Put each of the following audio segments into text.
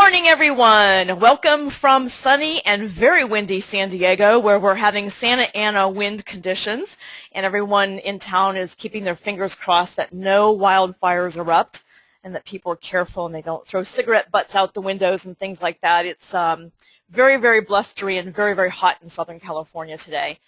morning, everyone. Welcome from sunny and very windy San Diego, where we're having Santa Ana wind conditions, and everyone in town is keeping their fingers crossed that no wildfires erupt and that people are careful and they don't throw cigarette butts out the windows and things like that. It's very, very blustery and very, very hot in Southern California today.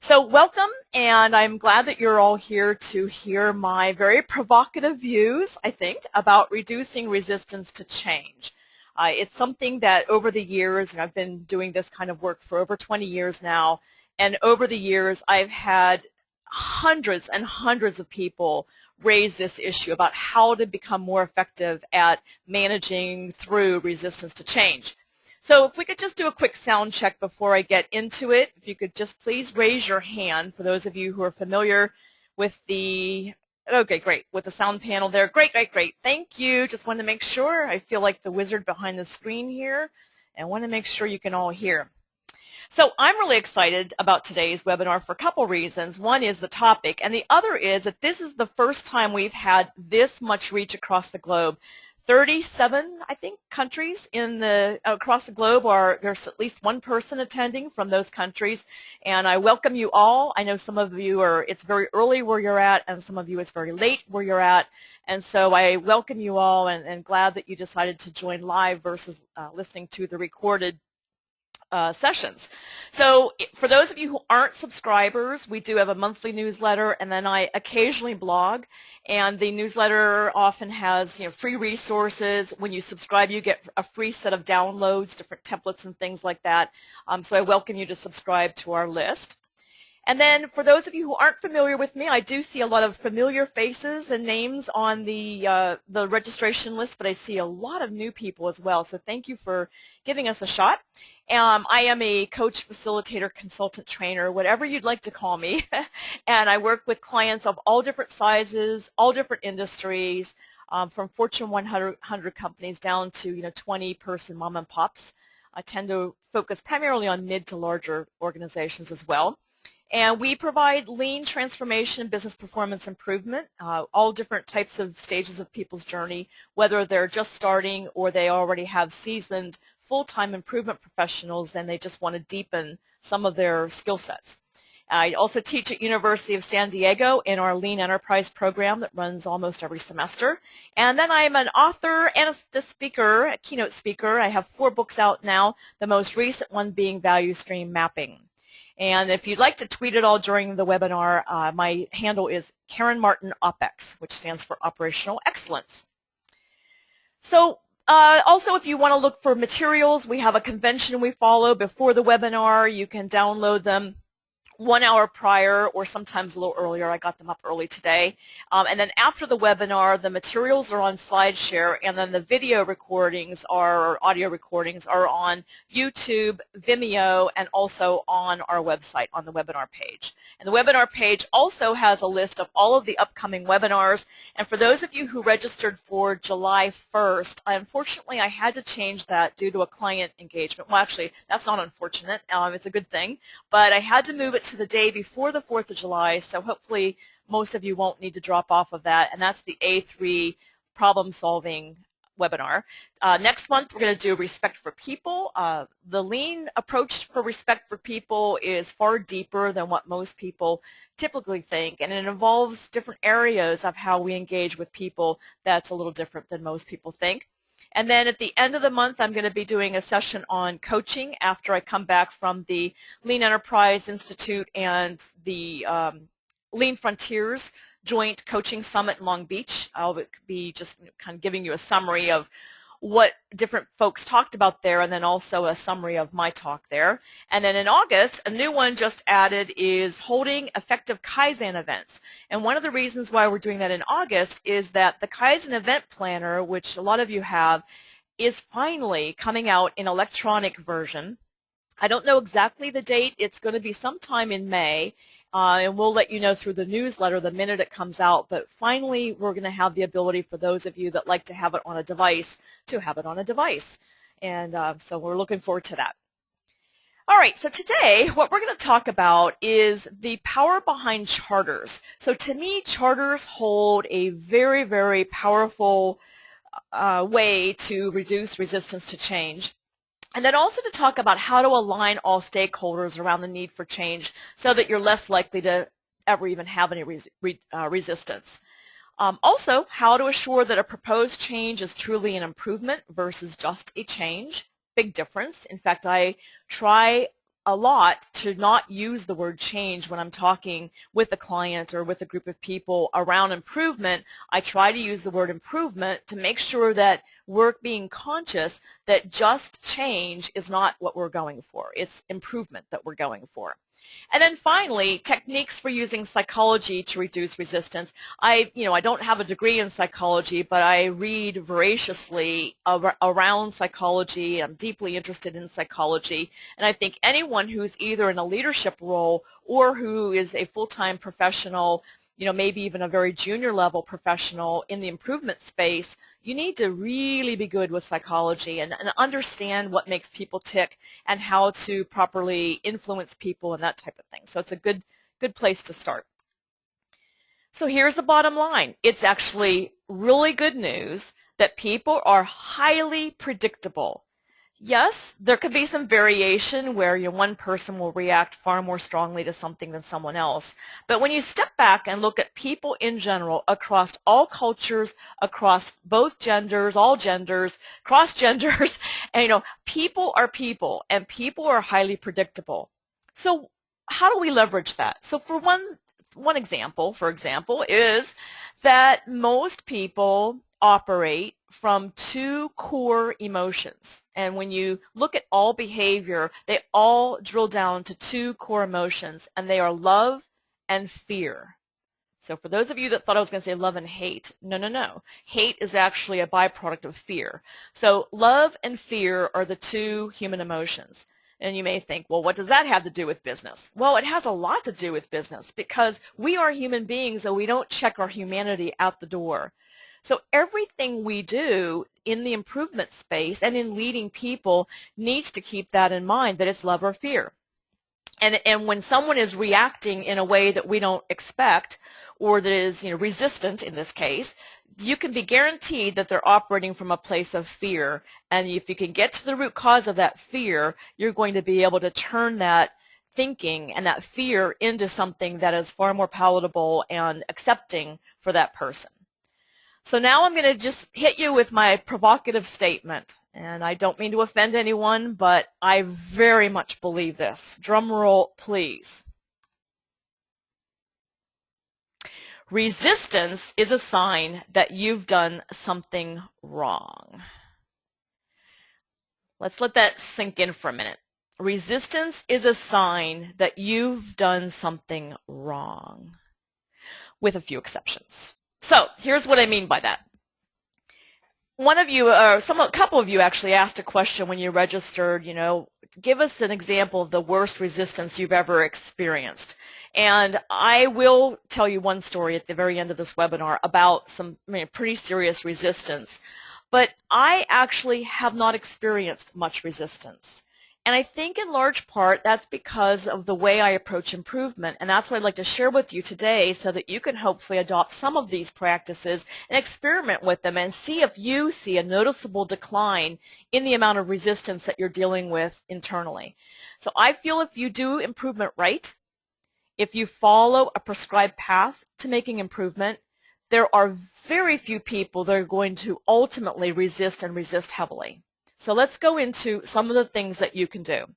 So welcome, and I'm glad that you're all here to hear my very provocative views, I think, about reducing resistance to change. It's something that over the years, and I've been doing this kind of work for over 20 years now, and over the years I've had hundreds and hundreds of people raise this issue about how to become more effective at managing through resistance to change. So if we could just do a quick sound check before I get into it, if you could just please raise your hand for those of you who are familiar with the okay, great. With the sound panel there. Great, great, great. Thank you. Just wanted to make sure. I feel like the wizard behind the screen here, and want to make sure you can all hear. So I'm really excited about today's webinar for a couple reasons. One is the topic, and the other is that this is the first time we've had this much reach across the globe. 37, I think, countries across the globe there's at least one person attending from those countries, and I welcome you all. I know some of you it's very early where you're at, and some of you it's very late where you're at, and so I welcome you all and glad that you decided to join live versus listening to the recorded sessions. So for those of you who aren't subscribers, we do have a monthly newsletter, and then I occasionally blog, and the newsletter often has free resources. When you subscribe, you get a free set of downloads, different templates and things like that. So I welcome you to subscribe to our list. And then for those of you who aren't familiar with me, I do see a lot of familiar faces and names on the registration list, but I see a lot of new people as well. So thank you for giving us a shot. I am a coach, facilitator, consultant, trainer, whatever you'd like to call me. And I work with clients of all different sizes, all different industries, from Fortune 100 companies down to 20-person mom and pops. I tend to focus primarily on mid to larger organizations as well. And we provide lean transformation and business performance improvement, all different types of stages of people's journey, whether they're just starting or they already have seasoned full-time improvement professionals and they just want to deepen some of their skill sets. I also teach at University of San Diego in our Lean Enterprise program that runs almost every semester. And then I'm an author and a speaker, a keynote speaker. I have 4 books out now, the most recent one being Value Stream Mapping. And if you'd like to tweet it all during the webinar, my handle is Karen Martin OpEx, which stands for Operational Excellence. So also, if you want to look for materials, we have a convention we follow before the webinar. You can download them 1 hour prior or sometimes a little earlier. I got them up early today. And then after the webinar, the materials are on SlideShare, and then the video recordings or audio recordings are on YouTube, Vimeo, and also on our website on the webinar page. And the webinar page also has a list of all of the upcoming webinars. And for those of you who registered for July 1st, unfortunately I had to change that due to a client engagement. Well, actually, that's not unfortunate. It's a good thing. But I had to move it to the day before the 4th of July, so hopefully most of you won't need to drop off of that, and that's the A3 problem-solving webinar. Next month we're going to do respect for people. The lean approach for respect for people is far deeper than what most people typically think, and it involves different areas of how we engage with people that's a little different than most people think. And then at the end of the month, I'm going to be doing a session on coaching after I come back from the Lean Enterprise Institute and the Lean Frontiers Joint Coaching Summit in Long Beach. I'll be just kind of giving you a summary of what different folks talked about there, and then also a summary of my talk there. And then in August, a new one just added is holding effective Kaizen events. And one of the reasons why we're doing that in August is that the Kaizen event planner, which a lot of you have, is finally coming out in electronic version. I don't know exactly the date. It's going to be sometime in May, and we'll let you know through the newsletter the minute it comes out. But finally, we're going to have the ability for those of you that like to have it on a device to have it on a device. And so we're looking forward to that. All right, so today what we're going to talk about is the power behind charters. So to me, charters hold a very, very powerful way to reduce resistance to change. And then also to talk about how to align all stakeholders around the need for change so that you're less likely to ever even have any resistance. Also, how to assure that a proposed change is truly an improvement versus just a change. Big difference. In fact, I try a lot to not use the word change when I'm talking with a client or with a group of people around improvement. I try to use the word improvement to make sure that we're being conscious that just change is not what we're going for. It's improvement that we're going for. And then finally, techniques for using psychology to reduce resistance. I don't have a degree in psychology, but I read voraciously around psychology. I'm deeply interested in psychology, and I think anyone who's either in a leadership role or who is a full-time professional, maybe even a very junior level professional in the improvement space, you need to really be good with psychology and understand what makes people tick and how to properly influence people and that type of thing. So it's a good place to start. So here's the bottom line. It's actually really good news that people are highly predictable. Yes, there could be some variation where one person will react far more strongly to something than someone else. But when you step back and look at people in general across all cultures, across both genders, all genders, cross genders, and people are people, and people are highly predictable. So how do we leverage that? So for one example, for example, is that most people operate from two core emotions. And when you look at all behavior, they all drill down to two core emotions, and they are love and fear. So for those of you that thought I was going to say love and hate, no. Hate is actually a byproduct of fear. So love and fear are the two human emotions. And you may think, well, what does that have to do with business? Well, it has a lot to do with business because we are human beings and we don't check our humanity out the door. So everything we do in the improvement space and in leading people needs to keep that in mind, that it's love or fear. And when someone is reacting in a way that we don't expect or that is resistant in this case, you can be guaranteed that they're operating from a place of fear. And if you can get to the root cause of that fear, you're going to be able to turn that thinking and that fear into something that is far more palatable and accepting for that person. So now I'm going to just hit you with my provocative statement. And I don't mean to offend anyone, but I very much believe this. Drum roll, please. Resistance is a sign that you've done something wrong. Let's let that sink in for a minute. Resistance is a sign that you've done something wrong, with a few exceptions. So here's what I mean by that. One of you, or a couple of you actually asked a question when you registered, give us an example of the worst resistance you've ever experienced. And I will tell you one story at the very end of this webinar about some pretty serious resistance. But I actually have not experienced much resistance. And I think in large part that's because of the way I approach improvement, and that's what I'd like to share with you today so that you can hopefully adopt some of these practices and experiment with them and see if you see a noticeable decline in the amount of resistance that you're dealing with internally. So I feel if you do improvement right, if you follow a prescribed path to making improvement, there are very few people that are going to ultimately resist and resist heavily. So let's go into some of the things that you can do.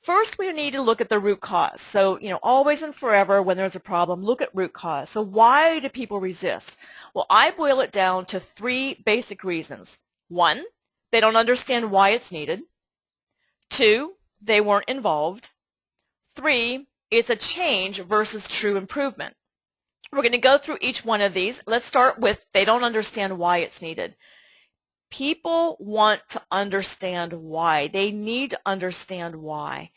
First, we need to look at the root cause. So, always and forever when there's a problem, look at root cause. So why do people resist? Well, I boil it down to three basic reasons. One, they don't understand why it's needed. Two, they weren't involved. Three, it's a change versus true improvement. We're going to go through each one of these. Let's start with they don't understand why it's needed. People want to understand why. They need to understand why.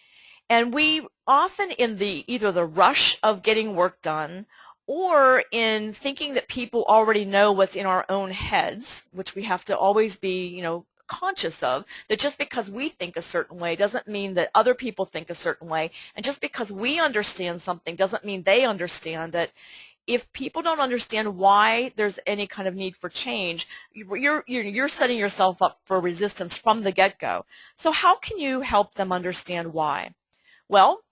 And we often in either the rush of getting work done or in thinking that people already know what's in our own heads, which we have to always be, conscious of, that just because we think a certain way doesn't mean that other people think a certain way. And just because we understand something doesn't mean they understand it. if people don't understand why there's any kind of need for change, you're setting yourself up for resistance from the get-go. So how can you help them understand why? Well,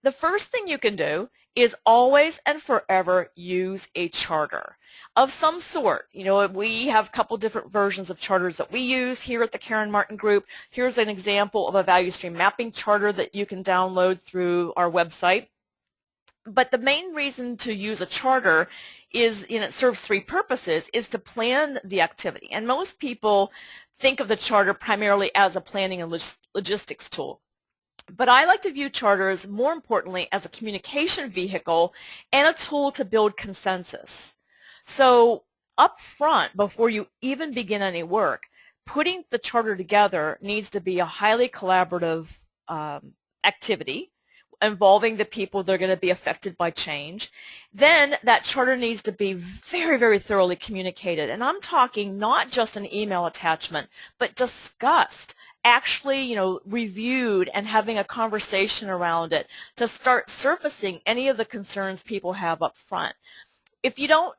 the first thing you can do is always and forever use a charter of some sort. You know, we have a couple different versions of charters that we use here at the Karen Martin Group. Here's an example of a value stream mapping charter that you can download through our website. But the main reason to use a charter is, and it serves three purposes, is to plan the activity. And most people think of the charter primarily as a planning and logistics tool. But I like to view charters, more importantly, as a communication vehicle and a tool to build consensus. So up front, before you even begin any work, putting the charter together needs to be a highly collaborative activity involving the people that are going to be affected by change. Then that charter needs to be very, very thoroughly communicated. And I'm talking not just an email attachment, but discussed, actually, you know, reviewed and having a conversation around it to start surfacing any of the concerns people have up front. If you don't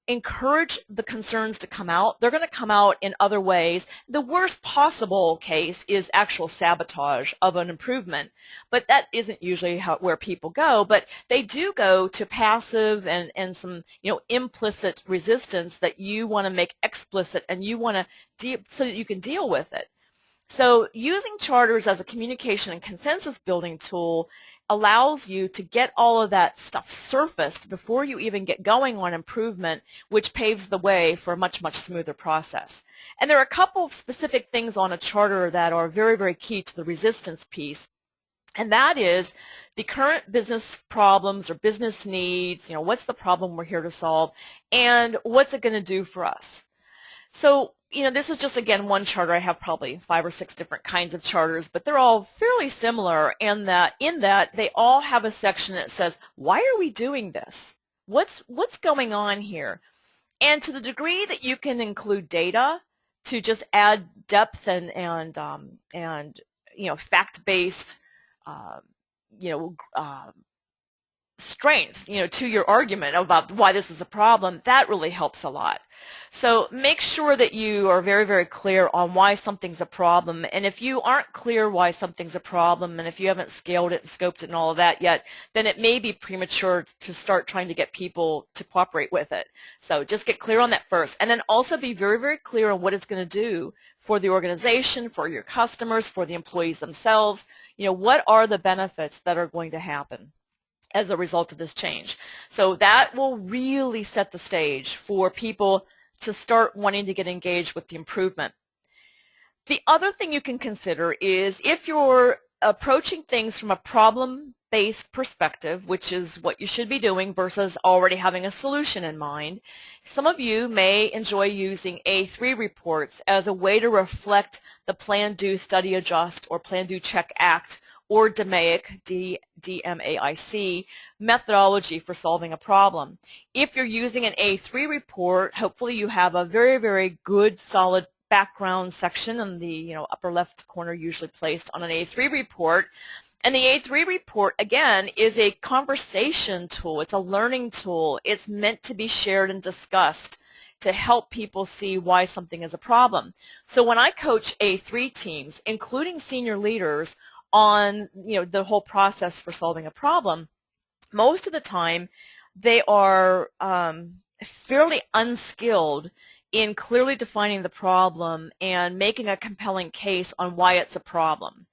encourage the concerns to come out, they're going to come out in other ways. The worst possible case is actual sabotage of an improvement, but that isn't usually where people go. But they do go to passive and some, you know, implicit resistance that you want to make explicit, and you want to so that you can deal with it. So using charters as a communication and consensus building tool allows you to get all of that stuff surfaced before you even get going on improvement, which paves the way for a much, much smoother process. And there are a couple of specific things on a charter that are very, very key to the resistance piece. And that is the current business problems or business needs, you know, what's the problem we're here to solve, and what's it going to do for us. So, you know, this is just, again, one charter. I have probably 5 or 6 different kinds of charters, but they're all fairly similar in that they all have a section that says, why are we doing this? What's going on here? And to the degree that you can include data to just add depth and you know, fact-based, strength, you know, to your argument about why this is a problem, that really helps a lot. So make sure that you are very, very clear on why something's a problem. And if you aren't clear why something's a problem, and if you haven't scaled it and scoped it and all of that yet, then it may be premature to start trying to get people to cooperate with it. So just get clear on that first. And then also be very, very clear on what it's going to do for the organization, for your customers, for the employees themselves. You know, what are the benefits that are going to happen as a result of this change? So that will really set the stage for people to start wanting to get engaged with the improvement. The other thing you can consider is if you're approaching things from a problem-based perspective, which is what you should be doing versus already having a solution in mind, some of you may enjoy using A3 reports as a way to reflect the plan, do, study, adjust, or plan, do, check, act, or DMAIC, D-M-A-I-C, methodology for solving a problem. If you're using an A3 report, hopefully you have a very, very good, solid background section in the, you know, upper left corner, usually placed on an A3 report. And the A3 report, again, is a conversation tool. It's a learning tool. It's meant to be shared and discussed to help people see why something is a problem. So when I coach A3 teams, including senior leaders, on, you know, the whole process for solving a problem, most of the time they are fairly unskilled in clearly defining the problem and making a compelling case on why it's a problem.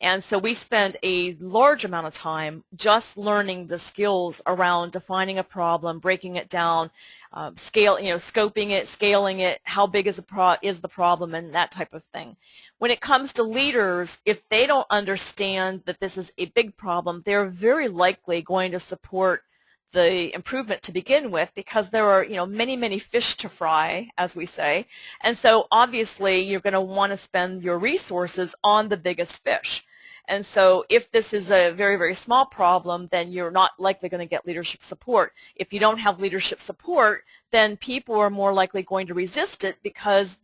And so we spend a large amount of time just learning the skills around defining a problem, breaking it down, scoping it, scaling it, how big is the problem, and that type of thing. When it comes to leaders, if they don't understand that this is a big problem, they're very likely going to support the improvement to begin with, because there are, you know, many, many fish to fry, as we say. And so obviously you're going to want to spend your resources on the biggest fish. And so if this is a very, very small problem, then you're not likely going to get leadership support. If you don't have leadership support, then people are more likely going to resist it because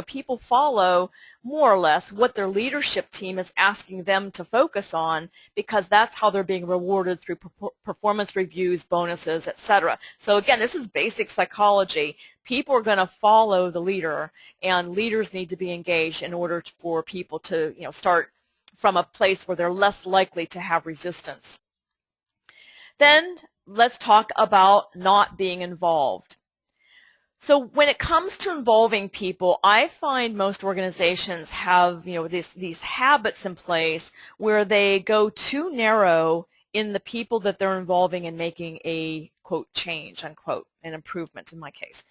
people follow more or less what their leadership team is asking them to focus on, because that's how they're being rewarded through performance reviews, bonuses, etc. So again, this is basic psychology. People are going to follow the leader, and leaders need to be engaged in order for people to start from a place where they're less likely to have resistance. Then let's talk about not being involved. So when it comes to involving people, I find most organizations have these habits in place where they go too narrow in the people that they're involving in making a, quote, change, unquote, an improvement in my case.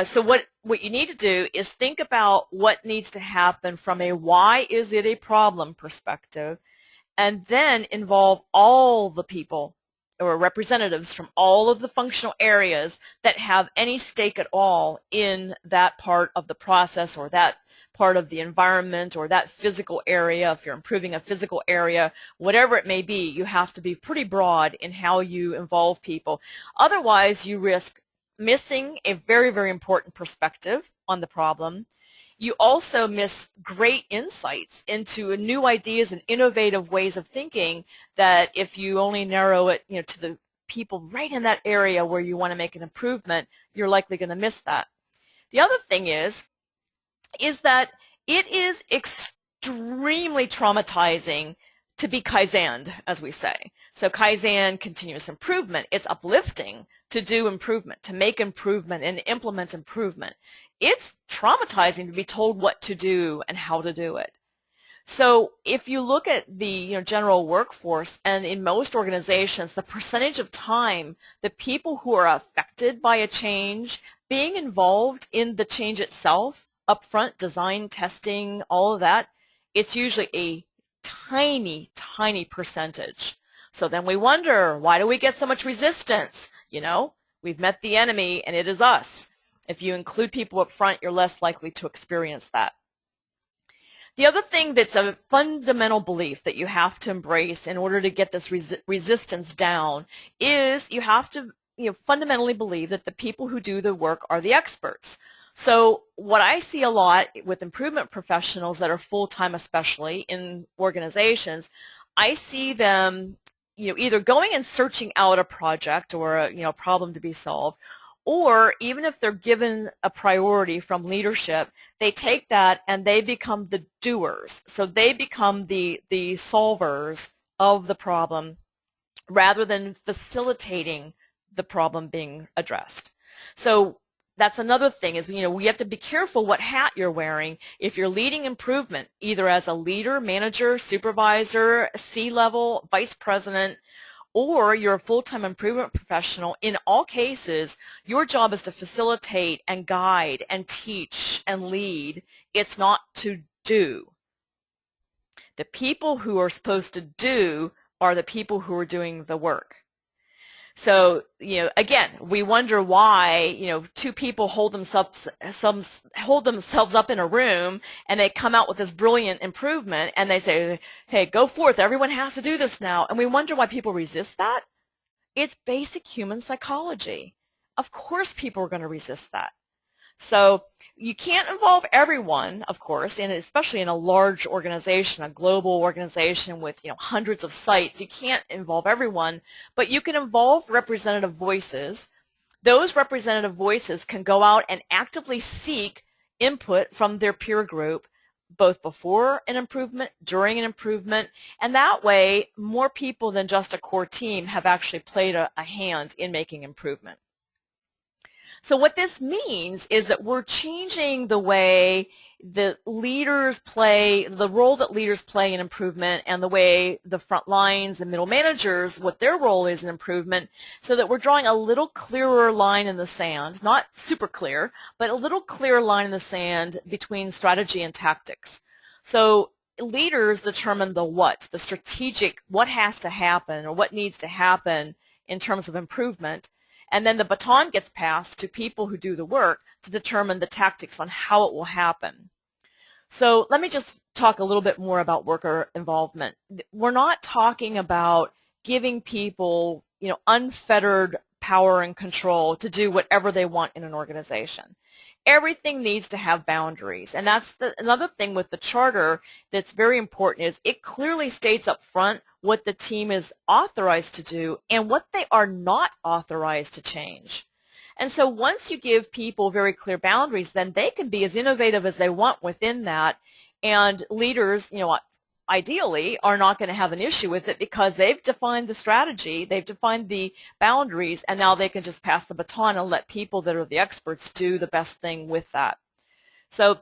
So what you need to do is think about what needs to happen from a why is it a problem perspective, and then involve all the people or representatives from all of the functional areas that have any stake at all in that part of the process or that part of the environment or that physical area. If you're improving a physical area, whatever it may be, you have to be pretty broad in how you involve people. Otherwise, you risk missing a very, very important perspective on the problem. You also miss great insights into new ideas and innovative ways of thinking that if you only narrow it to the people right in that area where you want to make an improvement, you're likely going to miss that. The other thing is that it is extremely traumatizing to be Kaizened, as we say. So Kaizen, continuous improvement, it's uplifting to do improvement, to make improvement and implement improvement. It's traumatizing to be told what to do and how to do it. So if you look at the general workforce, and in most organizations, the percentage of time the people who are affected by a change being involved in the change itself, upfront design, testing, all of that, it's usually a tiny, tiny percentage. So then we wonder, why do we get so much resistance? We've met the enemy and it is us. If you include people up front, you're less likely to experience that. The other thing that's a fundamental belief that you have to embrace in order to get this resistance down is you have to fundamentally believe that the people who do the work are the experts. So what I see a lot with improvement professionals that are full-time, especially in organizations, I see them either going and searching out a project or a problem to be solved, or even if they're given a priority from leadership, they take that and they become the doers. So they become the solvers of the problem rather than facilitating the problem being addressed. So that's another thing is, we have to be careful what hat you're wearing. If you're leading improvement, either as a leader, manager, supervisor, C-level, vice president, or you're a full-time improvement professional, in all cases, your job is to facilitate and guide and teach and lead. It's not to do. The people who are supposed to do are the people who are doing the work. So, again, we wonder why, two people hold themselves up in a room and they come out with this brilliant improvement and they say, hey, go forth, everyone has to do this now. And we wonder why people resist that. It's basic human psychology. Of course people are going to resist that. So you can't involve everyone, of course, and especially in a large organization, a global organization with hundreds of sites. You can't involve everyone, but you can involve representative voices. Those representative voices can go out and actively seek input from their peer group, both before an improvement, during an improvement, and that way more people than just a core team have actually played a hand in making improvement. So what this means is that we're changing the way the leaders play, the role that leaders play in improvement, and the way the front lines and middle managers, what their role is in improvement, so that we're drawing a little clearer line in the sand, not super clear, but a little clearer line in the sand between strategy and tactics. So leaders determine the what, the strategic, what has to happen or what needs to happen in terms of improvement. And then the baton gets passed to people who do the work to determine the tactics on how it will happen. So let me just talk a little bit more about worker involvement. We're not talking about giving people, unfettered power and control to do whatever they want in an organization. Everything needs to have boundaries, and that's another thing with the charter that's very important is it clearly states up front what the team is authorized to do and what they are not authorized to change. And so once you give people very clear boundaries, then they can be as innovative as they want within that, and leaders, ideally are not going to have an issue with it because they've defined the strategy, they've defined the boundaries, and now they can just pass the baton and let people that are the experts do the best thing with that. So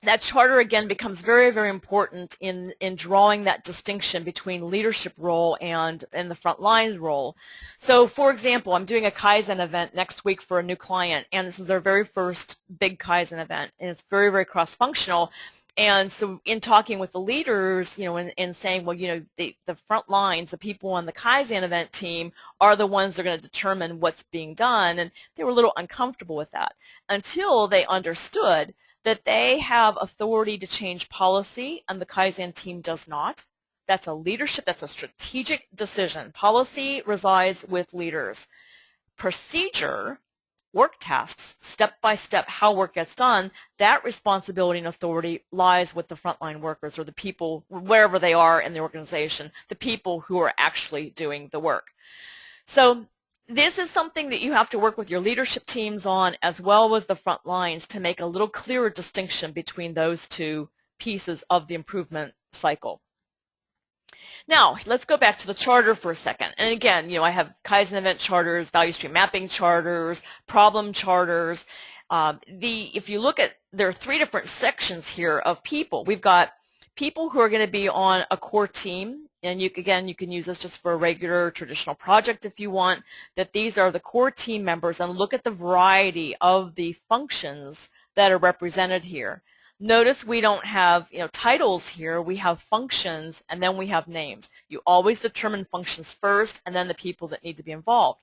that charter again becomes very, very important in drawing that distinction between leadership role and the front line role. So for example, I'm doing a Kaizen event next week for a new client, and this is their very first big Kaizen event, and it's very, very cross-functional. And so in talking with the leaders, and saying, well, the front lines, the people on the Kaizen event team are the ones that are going to determine what's being done, and they were a little uncomfortable with that until they understood that they have authority to change policy and the Kaizen team does not. That's a leadership, that's a strategic decision. Policy resides with leaders. Procedure, work tasks, step-by-step how work gets done, that responsibility and authority lies with the frontline workers or the people, wherever they are in the organization, the people who are actually doing the work. So this is something that you have to work with your leadership teams on as well as the front lines to make a little clearer distinction between those two pieces of the improvement cycle. Now, let's go back to the charter for a second. And again, I have Kaizen event charters, value stream mapping charters, problem charters. If you look at, there are 3 different sections here of people. We've got people who are going to be on a core team, and you can use this just for a regular traditional project if you want, that these are the core team members, and look at the variety of the functions that are represented here. Notice we don't have titles here, we have functions and then we have names. You always determine functions first and then the people that need to be involved.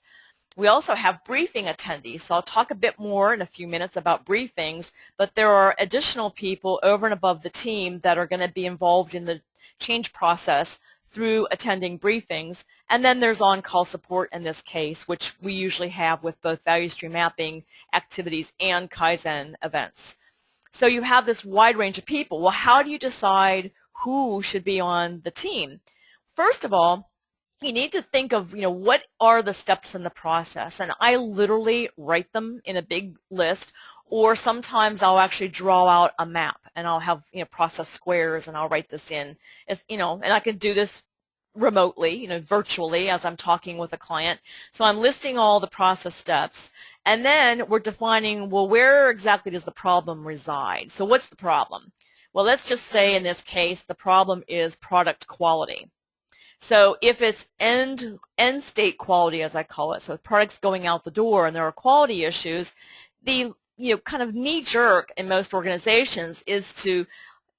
We also have briefing attendees, so I'll talk a bit more in a few minutes about briefings, but there are additional people over and above the team that are going to be involved in the change process through attending briefings, and then there's on-call support in this case, which we usually have with both value stream mapping activities and Kaizen events. So you have this wide range of people. Well, how do you decide who should be on the team? First of all, you need to think of, what are the steps in the process? And I literally write them in a big list, or sometimes I'll actually draw out a map and I'll have, process squares and I'll write this in as, and I can do this remotely, virtually as I'm talking with a client. So I'm listing all the process steps, and then we're defining, well, where exactly does the problem reside? So what's the problem? Well, let's just say in this case the problem is product quality. So if it's end state quality, as I call it, so products going out the door and there are quality issues, the kind of knee jerk in most organizations is to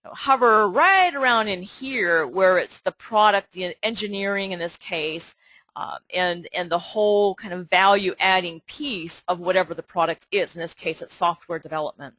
hover right around in here where it's the product, the engineering in this case, and the whole kind of value adding piece of whatever the product is. In this case, it's software development.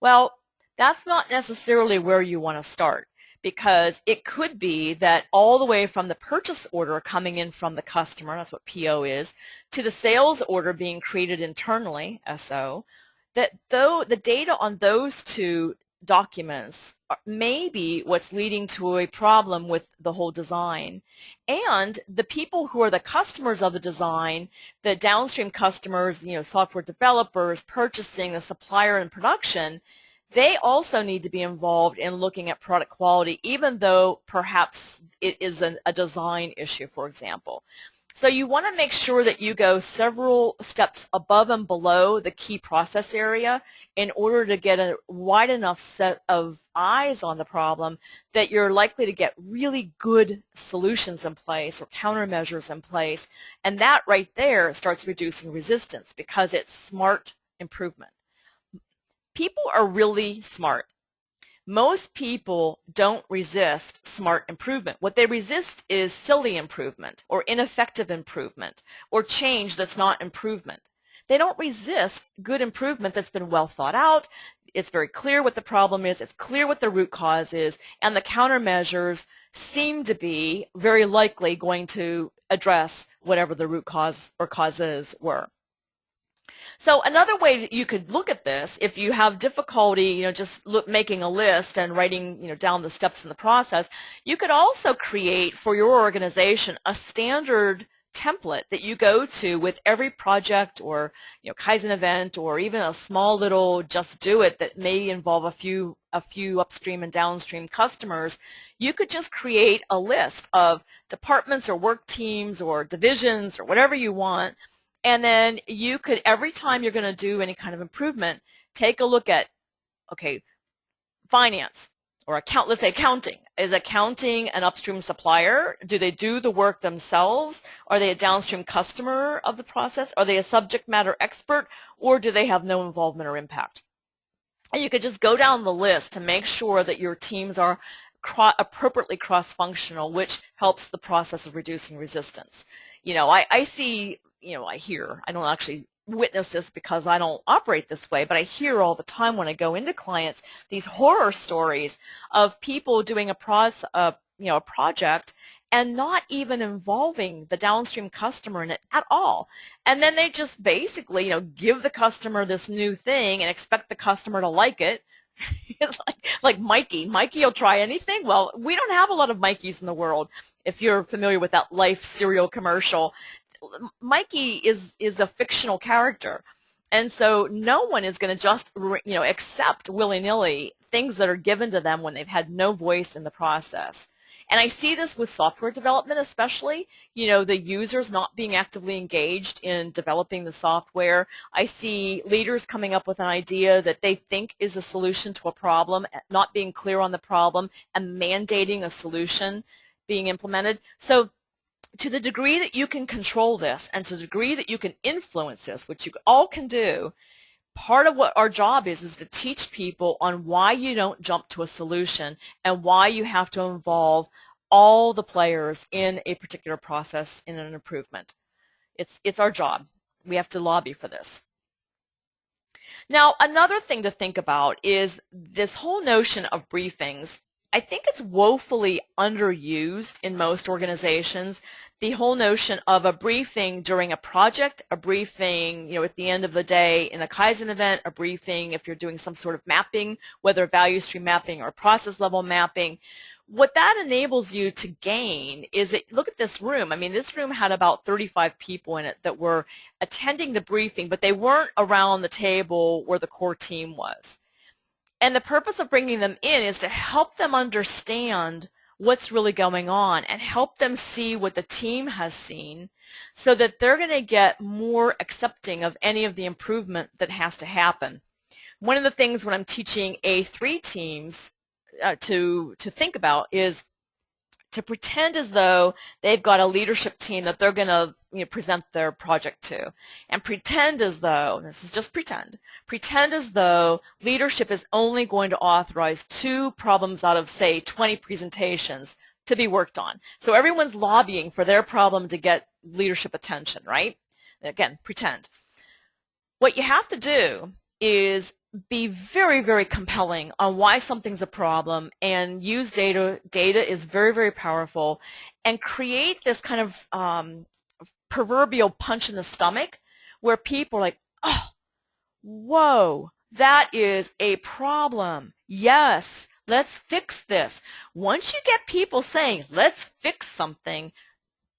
Well, that's not necessarily where you want to start, because it could be that all the way from the purchase order coming in from the customer, that's what PO is, to the sales order being created internally, SO, that though the data on those two documents may be what's leading to a problem with the whole design. And the people who are the customers of the design, the downstream customers, software developers, purchasing, the supplier, and production, they also need to be involved in looking at product quality, even though perhaps it is a design issue, for example. So you want to make sure that you go several steps above and below the key process area in order to get a wide enough set of eyes on the problem that you're likely to get really good solutions in place or countermeasures in place. And that right there starts reducing resistance because it's smart improvement. People are really smart. Most people don't resist smart improvement. What they resist is silly improvement or ineffective improvement or change that's not improvement. They don't resist good improvement that's been well thought out. It's very clear what the problem is. It's clear what the root cause is, and the countermeasures seem to be very likely going to address whatever the root cause or causes were. So another way that you could look at this, if you have difficulty, just making a list and writing, down the steps in the process, you could also create for your organization a standard template that you go to with every project or Kaizen event, or even a small little just do it that may involve a few upstream and downstream customers. You could just create a list of departments or work teams or divisions or whatever you want. And then you could, every time you're going to do any kind of improvement, take a look at, okay, finance or let's say accounting. Is accounting an upstream supplier? Do they do the work themselves? Are they a downstream customer of the process? Are they a subject matter expert? Or do they have no involvement or impact? And you could just go down the list to make sure that your teams are appropriately cross-functional, which helps the process of reducing resistance. I see, I hear, I don't actually witness this because I don't operate this way, but I hear all the time when I go into clients these horror stories of people doing a project and not even involving the downstream customer in it at all. And then they just basically, give the customer this new thing and expect the customer to like it. It's like Mikey. Mikey will try anything. Well, we don't have a lot of Mikeys in the world. If you're familiar with that Life cereal commercial, Mikey is a fictional character, and so no one is going to just accept willy-nilly things that are given to them when they've had no voice in the process. And I see this with software development especially, the users not being actively engaged in developing the software. I see leaders coming up with an idea that they think is a solution to a problem, not being clear on the problem, and mandating a solution being implemented. So to the degree that you can control this and to the degree that you can influence this, which you all can do, part of what our job is to teach people on why you don't jump to a solution and why you have to involve all the players in a particular process in an improvement. It's our job. We have to lobby for this. Now, another thing to think about is this whole notion of briefings. I think it's woefully underused in most organizations. The whole notion of a briefing during a project, a briefing, at the end of the day in a Kaizen event, a briefing if you're doing some sort of mapping, whether value stream mapping or process level mapping. What that enables you to gain is that, look at this room. I mean, this room had about 35 people in it that were attending the briefing, but they weren't around the table where the core team was. And the purpose of bringing them in is to help them understand what's really going on and help them see what the team has seen so that they're going to get more accepting of any of the improvement that has to happen. One of the things when I'm teaching A3 teams to think about is to pretend as though they've got a leadership team that they're going to present their project to, and pretend as though, this is just pretend as though leadership is only going to authorize 2 problems out of, say, 20 presentations to be worked on. So everyone's lobbying for their problem to get leadership attention, right? Again, pretend. What you have to do is be very, very compelling on why something's a problem and use data. Data is very, very powerful, and create this kind of proverbial punch in the stomach where people are like, oh, whoa, that is a problem. Yes, let's fix this. Once you get people saying, let's fix something,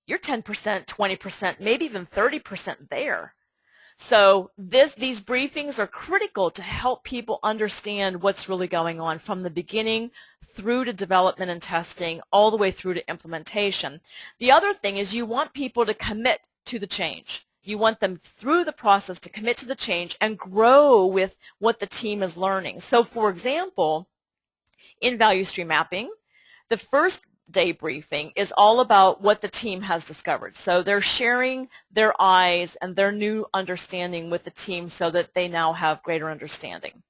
you're 10%, 20%, maybe even 30% there. So these briefings are critical to help people understand what's really going on from the beginning through to development and testing, all the way through to implementation. The other thing is you want people to commit to the change. You want them through the process to commit to the change and grow with what the team is learning. So for example, in value stream mapping, the first day briefing is all about what the team has discovered. So they're sharing their eyes and their new understanding with the team so that they now have greater understanding.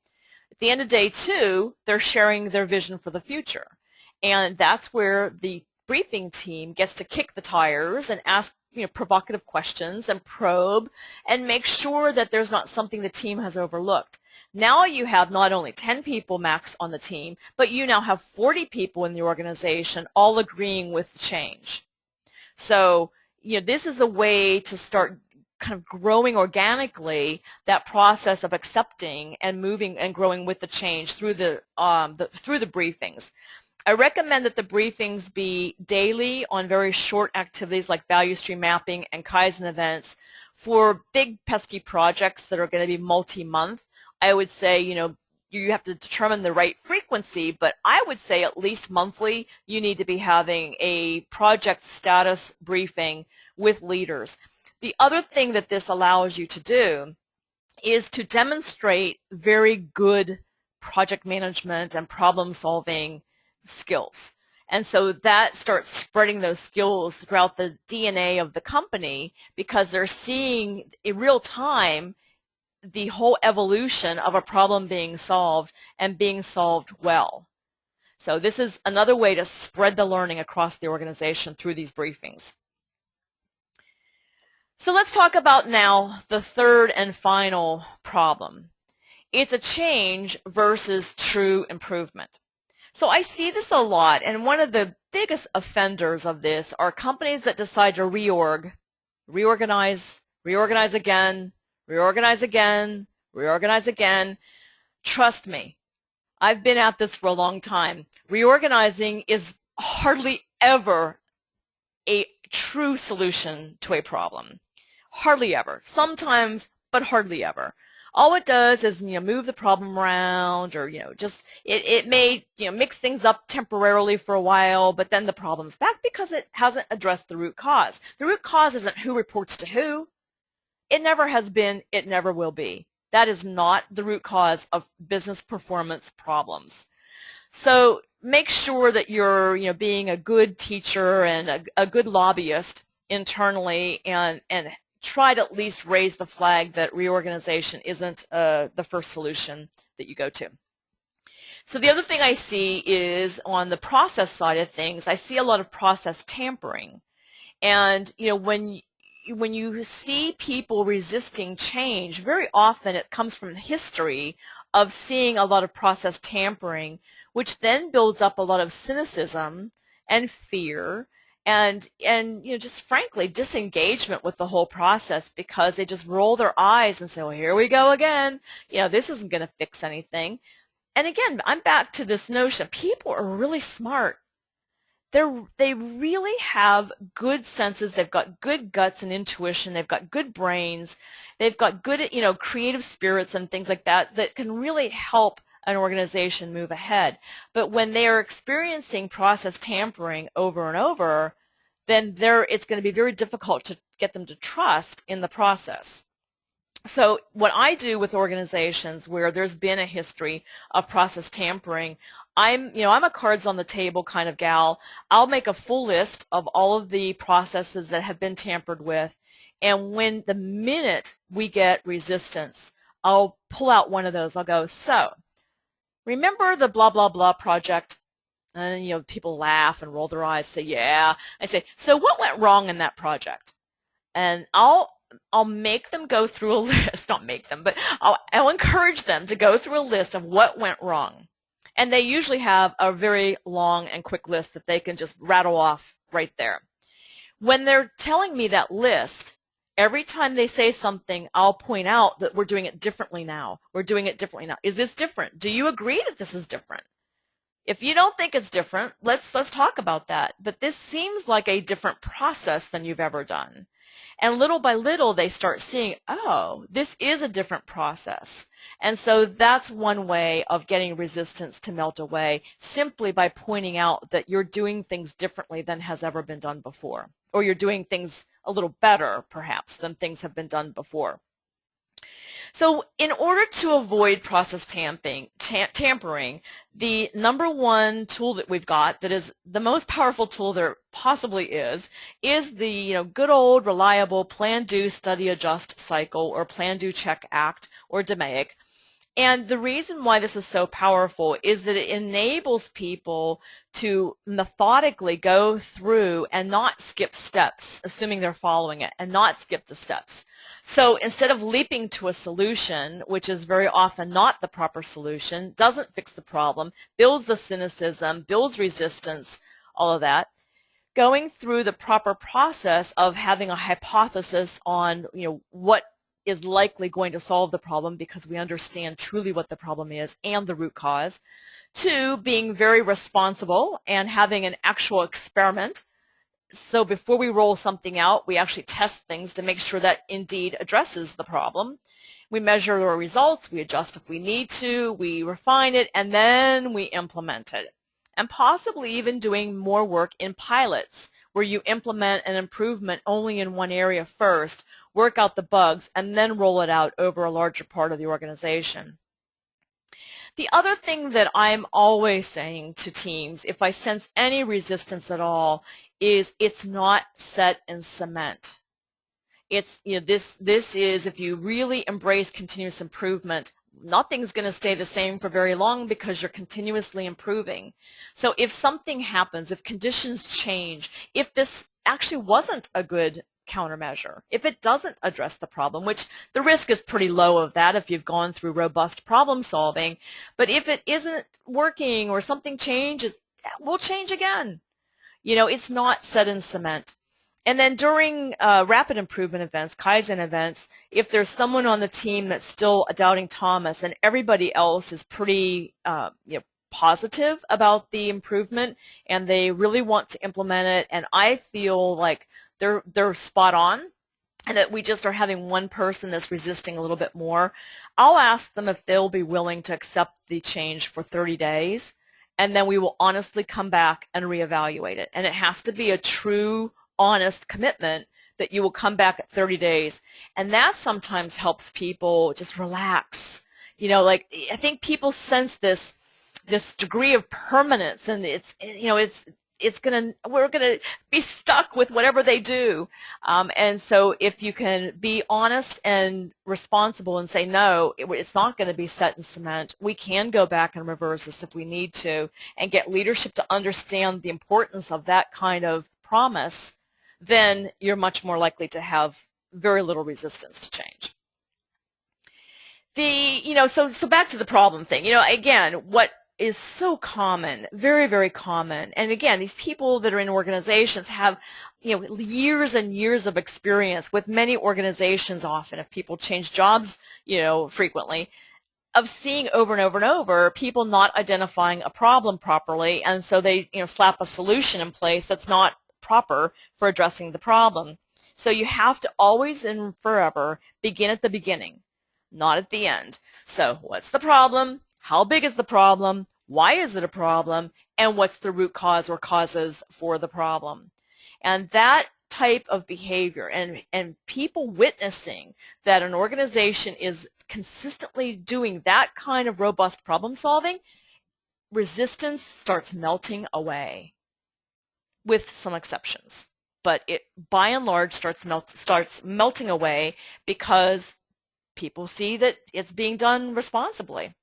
At the end of day 2, they're sharing their vision for the future. And that's where the briefing team gets to kick the tires and ask provocative questions and probe and make sure that there's not something the team has overlooked. Now you have not only 10 people max on the team, but you now have 40 people in the organization all agreeing with the change. So, this is a way to start kind of growing organically that process of accepting and moving and growing with the change through the briefings. I recommend that the briefings be daily on very short activities like value stream mapping and Kaizen events. For big pesky projects that are going to be multi-month, I would say, you have to determine the right frequency, but I would say at least monthly you need to be having a project status briefing with leaders. The other thing that this allows you to do is to demonstrate very good project management and problem solving skills. And so that starts spreading those skills throughout the DNA of the company because they're seeing in real time the whole evolution of a problem being solved and being solved well. So this is another way to spread the learning across the organization through these briefings. So let's talk about now the third and final problem. It's a change versus true improvement. So I see this a lot, and one of the biggest offenders of this are companies that decide to reorganize again, reorganize again, reorganize again. Trust me, I've been at this for a long time. Reorganizing is hardly ever a true solution to a problem. Hardly ever. Sometimes, but hardly ever. All it does is, move the problem around, or, just, it may, mix things up temporarily for a while, but then the problem's back because it hasn't addressed the root cause. The root cause isn't who reports to who. It never has been, it never will be. That is not the root cause of business performance problems. So make sure that you're, being a good teacher and a good lobbyist internally, and try to at least raise the flag that reorganization isn't the first solution that you go to. So the other thing I see is on the process side of things, I see a lot of process tampering. And when you see people resisting change, very often it comes from the history of seeing a lot of process tampering, which then builds up a lot of cynicism and fear and just frankly disengagement with the whole process, because they just roll their eyes and say, well, here we go again. This isn't going to fix anything. And again, I'm back to this notion. People are really smart. They really have good senses. They've got good guts and intuition. They've got good brains. They've got good, creative spirits and things like that that can really help an organization move ahead. But when they are experiencing process tampering over and over, then it's going to be very difficult to get them to trust in the process. So what I do with organizations where there's been a history of process tampering, I'm a cards on the table kind of gal. I'll make a full list of all of the processes that have been tampered with, and when the minute we get resistance, I'll pull out one of those. I'll go, so remember the blah blah blah project? And people laugh and roll their eyes, say, yeah. I say, so what went wrong in that project? And I'll make them go through a list, not make them, but I'll encourage them to go through a list of what went wrong. And they usually have a very long and quick list that they can just rattle off right there. When they're telling me that list, every time they say something, I'll point out that we're doing it differently now. We're doing it differently now. Is this different? Do you agree that this is different? If you don't think it's different, let's talk about that. But this seems like a different process than you've ever done. And little by little, they start seeing, oh, this is a different process. And so that's one way of getting resistance to melt away, simply by pointing out that you're doing things differently than has ever been done before, or you're doing things a little better, perhaps, than things have been done before. So in order to avoid process tampering, the number one tool that we've got that is the most powerful tool there possibly is the good old reliable plan, do, study, adjust cycle, or plan, do, check, act, or DMAIC. And the reason why this is so powerful is that it enables people to methodically go through and not skip steps, assuming they're following it, and not skip the steps. So instead of leaping to a solution, which is very often not the proper solution, doesn't fix the problem, builds the cynicism, builds resistance, all of that, going through the proper process of having a hypothesis on, what is likely going to solve the problem because we understand truly what the problem is and the root cause, to being very responsible and having an actual experiment. So before we roll something out, we actually test things to make sure that indeed addresses the problem. We measure our results, we adjust if we need to, we refine it, and then we implement it. And possibly even doing more work in pilots, where you implement an improvement only in one area first, work out the bugs, and then roll it out over a larger part of the organization. The other thing that I'm always saying to teams, if I sense any resistance at all, is it's not set in cement. It's, this is, if you really embrace continuous improvement, nothing's going to stay the same for very long because you're continuously improving. So if something happens, if conditions change, if this actually wasn't a good countermeasure, if it doesn't address the problem, which the risk is pretty low of that if you've gone through robust problem solving, but if it isn't working or something changes, we'll change again. It's not set in cement. And then during rapid improvement events, Kaizen events, if there's someone on the team that's still a doubting Thomas and everybody else is pretty positive about the improvement and they really want to implement it, and I feel like they're spot on and that we just are having one person that's resisting a little bit more, I'll ask them if they'll be willing to accept the change for 30 days, and then we will honestly come back and reevaluate it. And it has to be a true, honest commitment that you will come back at 30 days. And that sometimes helps people just relax. Like, I think people sense this degree of permanence, and we're gonna be stuck with whatever they do. And so if you can be honest and responsible and say, no, it's not going to be set in cement, we can go back and reverse this if we need to, and get leadership to understand the importance of that kind of promise, then you're much more likely to have very little resistance to change. So back to the problem thing. Again, what is so common, very, very common, and again, these people that are in organizations have, years and years of experience with many organizations often, if people change jobs, frequently, of seeing over and over and over people not identifying a problem properly, and so they, slap a solution in place that's not proper for addressing the problem. So you have to always and forever begin at the beginning, not at the end. So what's the problem? How big is the problem? Why is it a problem? And what's the root cause or causes for the problem? And that type of behavior and people witnessing that an organization is consistently doing that kind of robust problem solving, resistance starts melting away, with some exceptions. But it, by and large, starts melting away because people see that it's being done responsibly.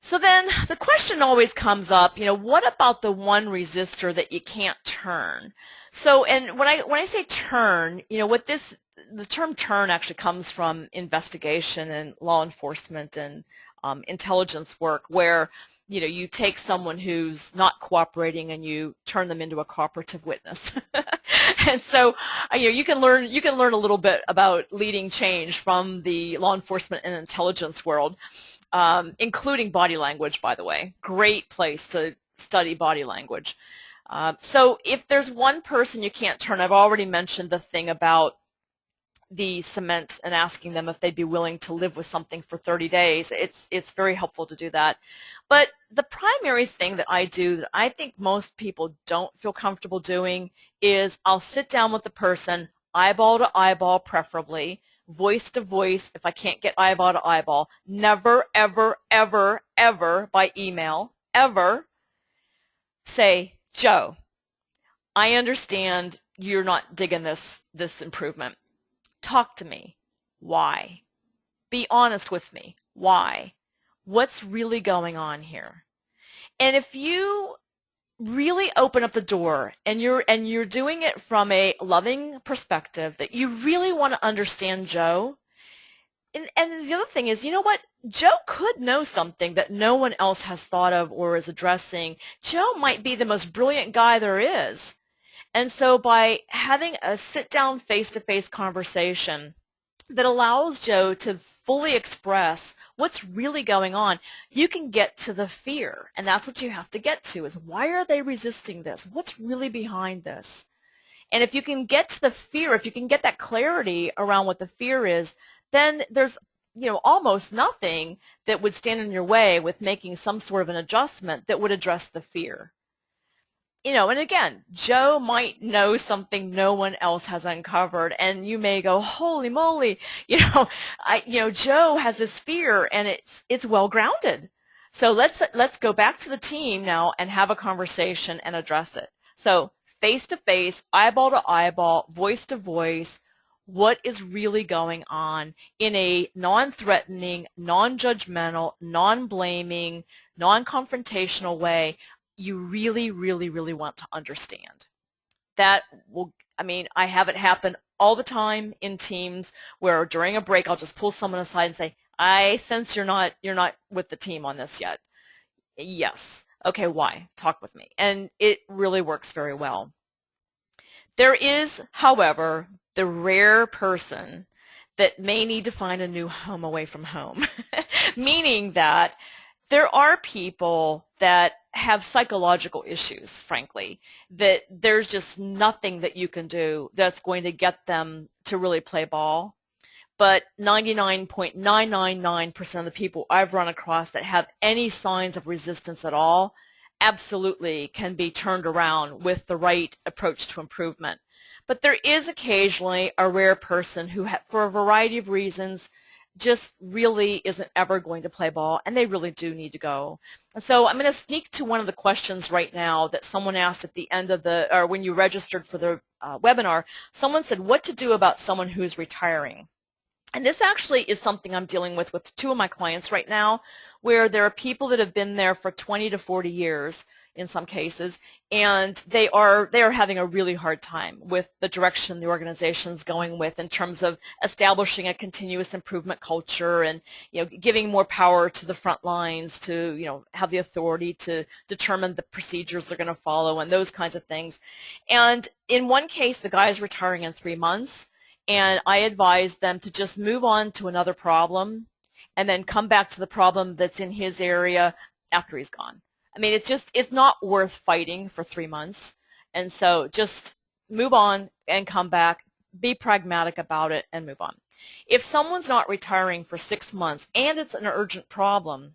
So then the question always comes up, what about the one resistor that you can't turn? So, and when I say turn, the term turn actually comes from investigation and law enforcement and intelligence work, where you take someone who's not cooperating and you turn them into a cooperative witness. And so you can learn a little bit about leading change from the law enforcement and intelligence world, including body language, by the way. Great place to study body language. So if there's one person you can't turn, I've already mentioned the thing about the cement and asking them if they'd be willing to live with something for 30 days. It's very helpful to do that. But the primary thing that I do that I think most people don't feel comfortable doing is I'll sit down with the person, eyeball to eyeball preferably, voice to voice if I can't get eyeball to eyeball, never, ever, ever, ever by email, ever, say, Joe, I understand you're not digging this improvement. Talk to me. Why? Be honest with me. Why? What's really going on here? And if you really open up the door and you're doing it from a loving perspective, that you really want to understand Joe. And the other thing is, you know what? Joe could know something that no one else has thought of or is addressing. Joe might be the most brilliant guy there is. And so by having a sit-down face-to-face conversation that allows Joe to fully express what's really going on, you can get to the fear. And that's what you have to get to, is why are they resisting this? What's really behind this? And if you can get to the fear, if you can get that clarity around what the fear is, then there's almost nothing that would stand in your way with making some sort of an adjustment that would address the fear. And again, Joe might know something no one else has uncovered, and you may go, holy moly, Joe has this fear, and it's well grounded. So let's go back to the team now and have a conversation and address it. So face to face, eyeball to eyeball, voice to voice, what is really going on in a non-threatening, non-judgmental, non-blaming, non-confrontational way. You really, really, really want to understand. That will, I have it happen all the time in teams where during a break I'll just pull someone aside and say, I sense you're not with the team on this yet. Yes. Okay, why? Talk with me. And it really works very well. There is, however, the rare person that may need to find a new home away from home, meaning that there are people that have psychological issues, frankly, that there's just nothing that you can do that's going to get them to really play ball. But 99.999% of the people I've run across that have any signs of resistance at all absolutely can be turned around with the right approach to improvement. But there is occasionally a rare person who, for a variety of reasons, just really isn't ever going to play ball, and they really do need to go. And so I'm going to sneak to one of the questions right now that someone asked at the end of or when you registered for the webinar. Someone said, what to do about someone who's retiring? And this actually is something I'm dealing with two of my clients right now, where there are people that have been there for 20 to 40 years in some cases, and they are having a really hard time with the direction the organization's going with in terms of establishing a continuous improvement culture and giving more power to the front lines to have the authority to determine the procedures they're going to follow and those kinds of things. And in one case, the guy is retiring in 3 months, and I advised them to just move on to another problem and then come back to the problem that's in his area after he's gone. It's not worth fighting for 3 months. And so just move on and come back, be pragmatic about it, and move on. If someone's not retiring for 6 months and it's an urgent problem,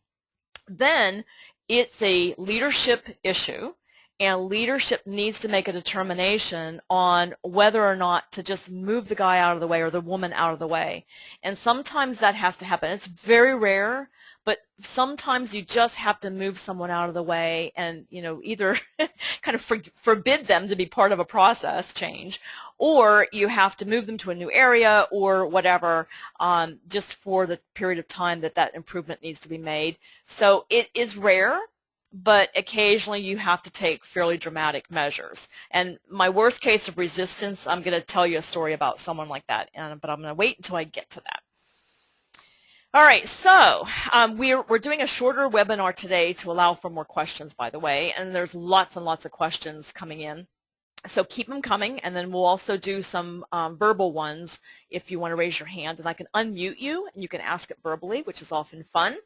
then it's a leadership issue, and leadership needs to make a determination on whether or not to just move the guy out of the way or the woman out of the way. And sometimes that has to happen. It's very rare, but sometimes you just have to move someone out of the way and either kind of forbid them to be part of a process change, or you have to move them to a new area or whatever, just for the period of time that improvement needs to be made. So it is rare, but occasionally you have to take fairly dramatic measures. And my worst case of resistance, I'm going to tell you a story about someone like that, but I'm going to wait until I get to that. All right, so we're doing a shorter webinar today to allow for more questions, by the way, and there's lots and lots of questions coming in. So keep them coming, and then we'll also do some verbal ones if you want to raise your hand, and I can unmute you, and you can ask it verbally, which is often fun.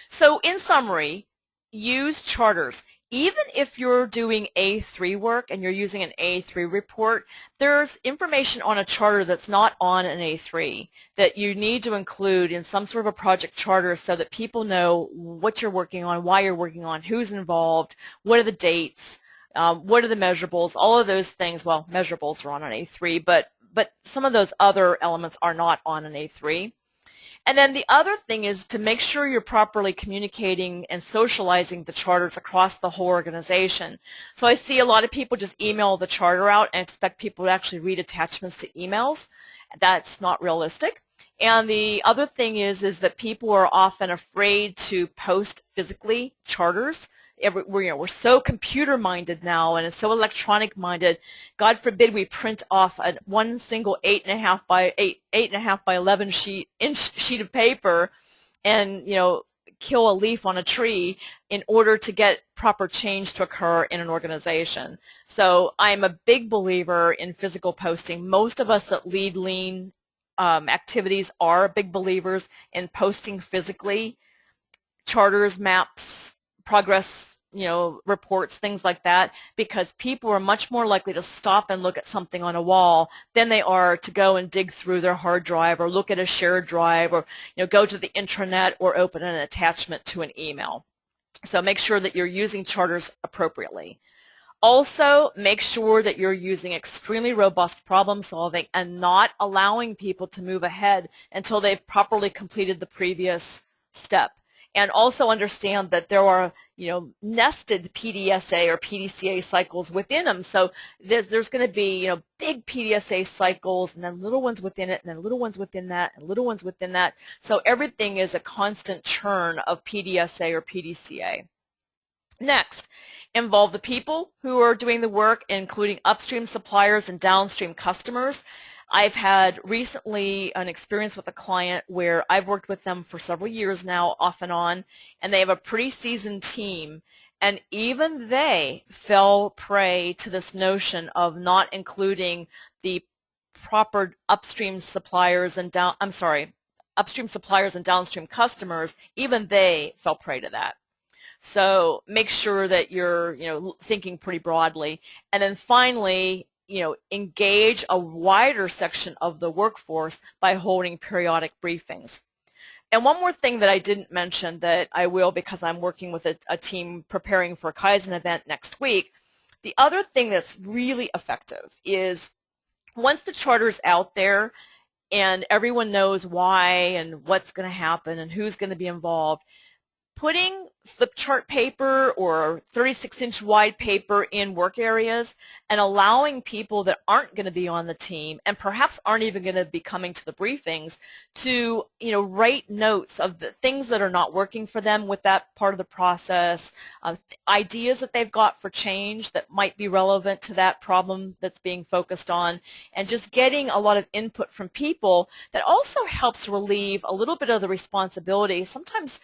So in summary, use charters. Even if you're doing A3 work and you're using an A3 report, there's information on a charter that's not on an A3 that you need to include in some sort of a project charter so that people know what you're working on, why you're working on, who's involved, what are the dates, what are the measurables, all of those things. Well, measurables are on an A3, but some of those other elements are not on an A3. And then the other thing is to make sure you're properly communicating and socializing the charters across the whole organization. So I see a lot of people just email the charter out and expect people to actually read attachments to emails. That's not realistic. And the other thing is that people are often afraid to post physically charters. We're so computer minded now, and it's so electronic minded. God forbid we print off one single 8.5 by 11 inch sheet of paper, and kill a leaf on a tree in order to get proper change to occur in an organization. So I'm a big believer in physical posting. Most of us that lead lean activities are big believers in posting physically, charters, maps, progress, reports, things like that, because people are much more likely to stop and look at something on a wall than they are to go and dig through their hard drive or look at a shared drive or go to the intranet or open an attachment to an email. So make sure that you're using charters appropriately. Also, make sure that you're using extremely robust problem solving and not allowing people to move ahead until they've properly completed the previous step. And also understand that there are, nested PDSA or PDCA cycles within them. So there's going to be, big PDSA cycles, and then little ones within it, and then little ones within that, and little ones within that. So everything is a constant churn of PDSA or PDCA. Next, involve the people who are doing the work, including upstream suppliers and downstream customers. I've had recently an experience with a client where I've worked with them for several years now, off and on, and they have a pretty seasoned team, and even they fell prey to this notion of not including the proper upstream suppliers and upstream suppliers and downstream customers. Even they fell prey to that. So make sure that you're thinking pretty broadly. And then finally, engage a wider section of the workforce by holding periodic briefings. And one more thing that I didn't mention that I will, because I'm working with a team preparing for a Kaizen event next week. The other thing that's really effective is once the charter's out there and everyone knows why and what's going to happen and who's going to be involved, putting flip chart paper or 36-inch wide paper in work areas and allowing people that aren't going to be on the team and perhaps aren't even going to be coming to the briefings to write notes of the things that are not working for them with that part of the process, ideas that they've got for change that might be relevant to that problem that's being focused on, and just getting a lot of input from people that also helps relieve a little bit of the responsibility. Sometimes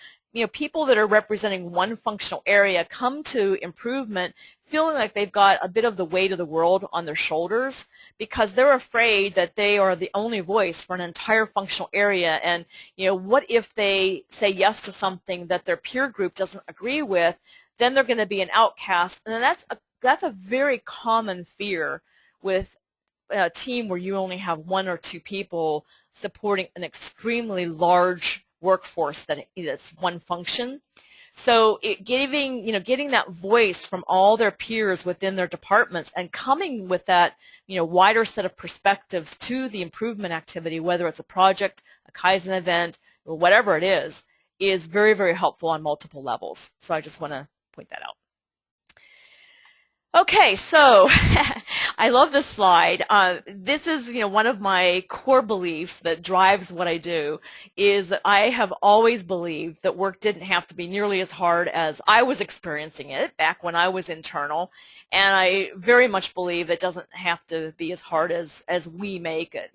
people that are representing one functional area come to improvement feeling like they've got a bit of the weight of the world on their shoulders because they're afraid that they are the only voice for an entire functional area. And what if they say yes to something that their peer group doesn't agree with? Then they're going to be an outcast. And that's a very common fear with a team where you only have one or two people supporting an extremely large workforce that's one function. So getting that voice from all their peers within their departments and coming with that wider set of perspectives to the improvement activity, whether it's a project, a Kaizen event, or whatever it is very, very helpful on multiple levels. So I just want to point that out. Okay, so I love this slide. This is, one of my core beliefs that drives what I do, is that I have always believed that work didn't have to be nearly as hard as I was experiencing it back when I was internal, and I very much believe it doesn't have to be as hard as we make it.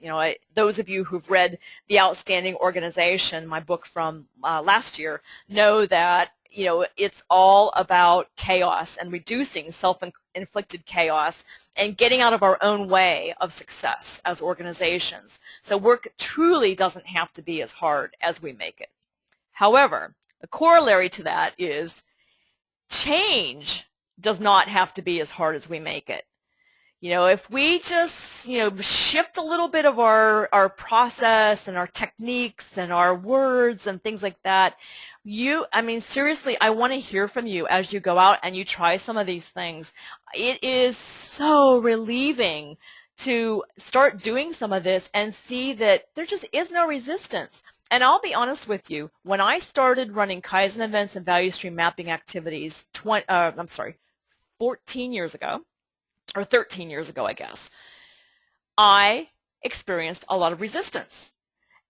Those of you who've read The Outstanding Organization, my book from last year, know that it's all about chaos and reducing self-inflicted chaos and getting out of our own way of success as organizations. So work truly doesn't have to be as hard as we make it. However, a corollary to that is change does not have to be as hard as we make it. If we just, shift a little bit of our process and our techniques and our words and things like that, seriously, I want to hear from you as you go out and you try some of these things. It is so relieving to start doing some of this and see that there just is no resistance. And I'll be honest with you, when I started running Kaizen events and value stream mapping activities 14 years ago, or 13 years ago, I guess, I experienced a lot of resistance.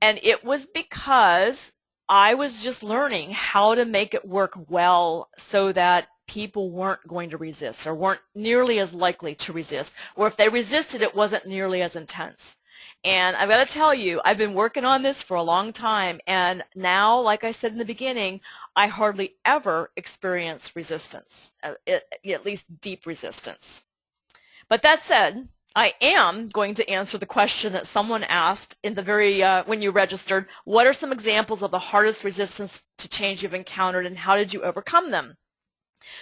And it was because I was just learning how to make it work well so that people weren't going to resist or weren't nearly as likely to resist. Or if they resisted, it wasn't nearly as intense. And I've got to tell you, I've been working on this for a long time, and now, like I said in the beginning, I hardly ever experience resistance, at least deep resistance. But that said, I am going to answer the question that someone asked in the when you registered. What are some examples of the hardest resistance to change you've encountered, and how did you overcome them?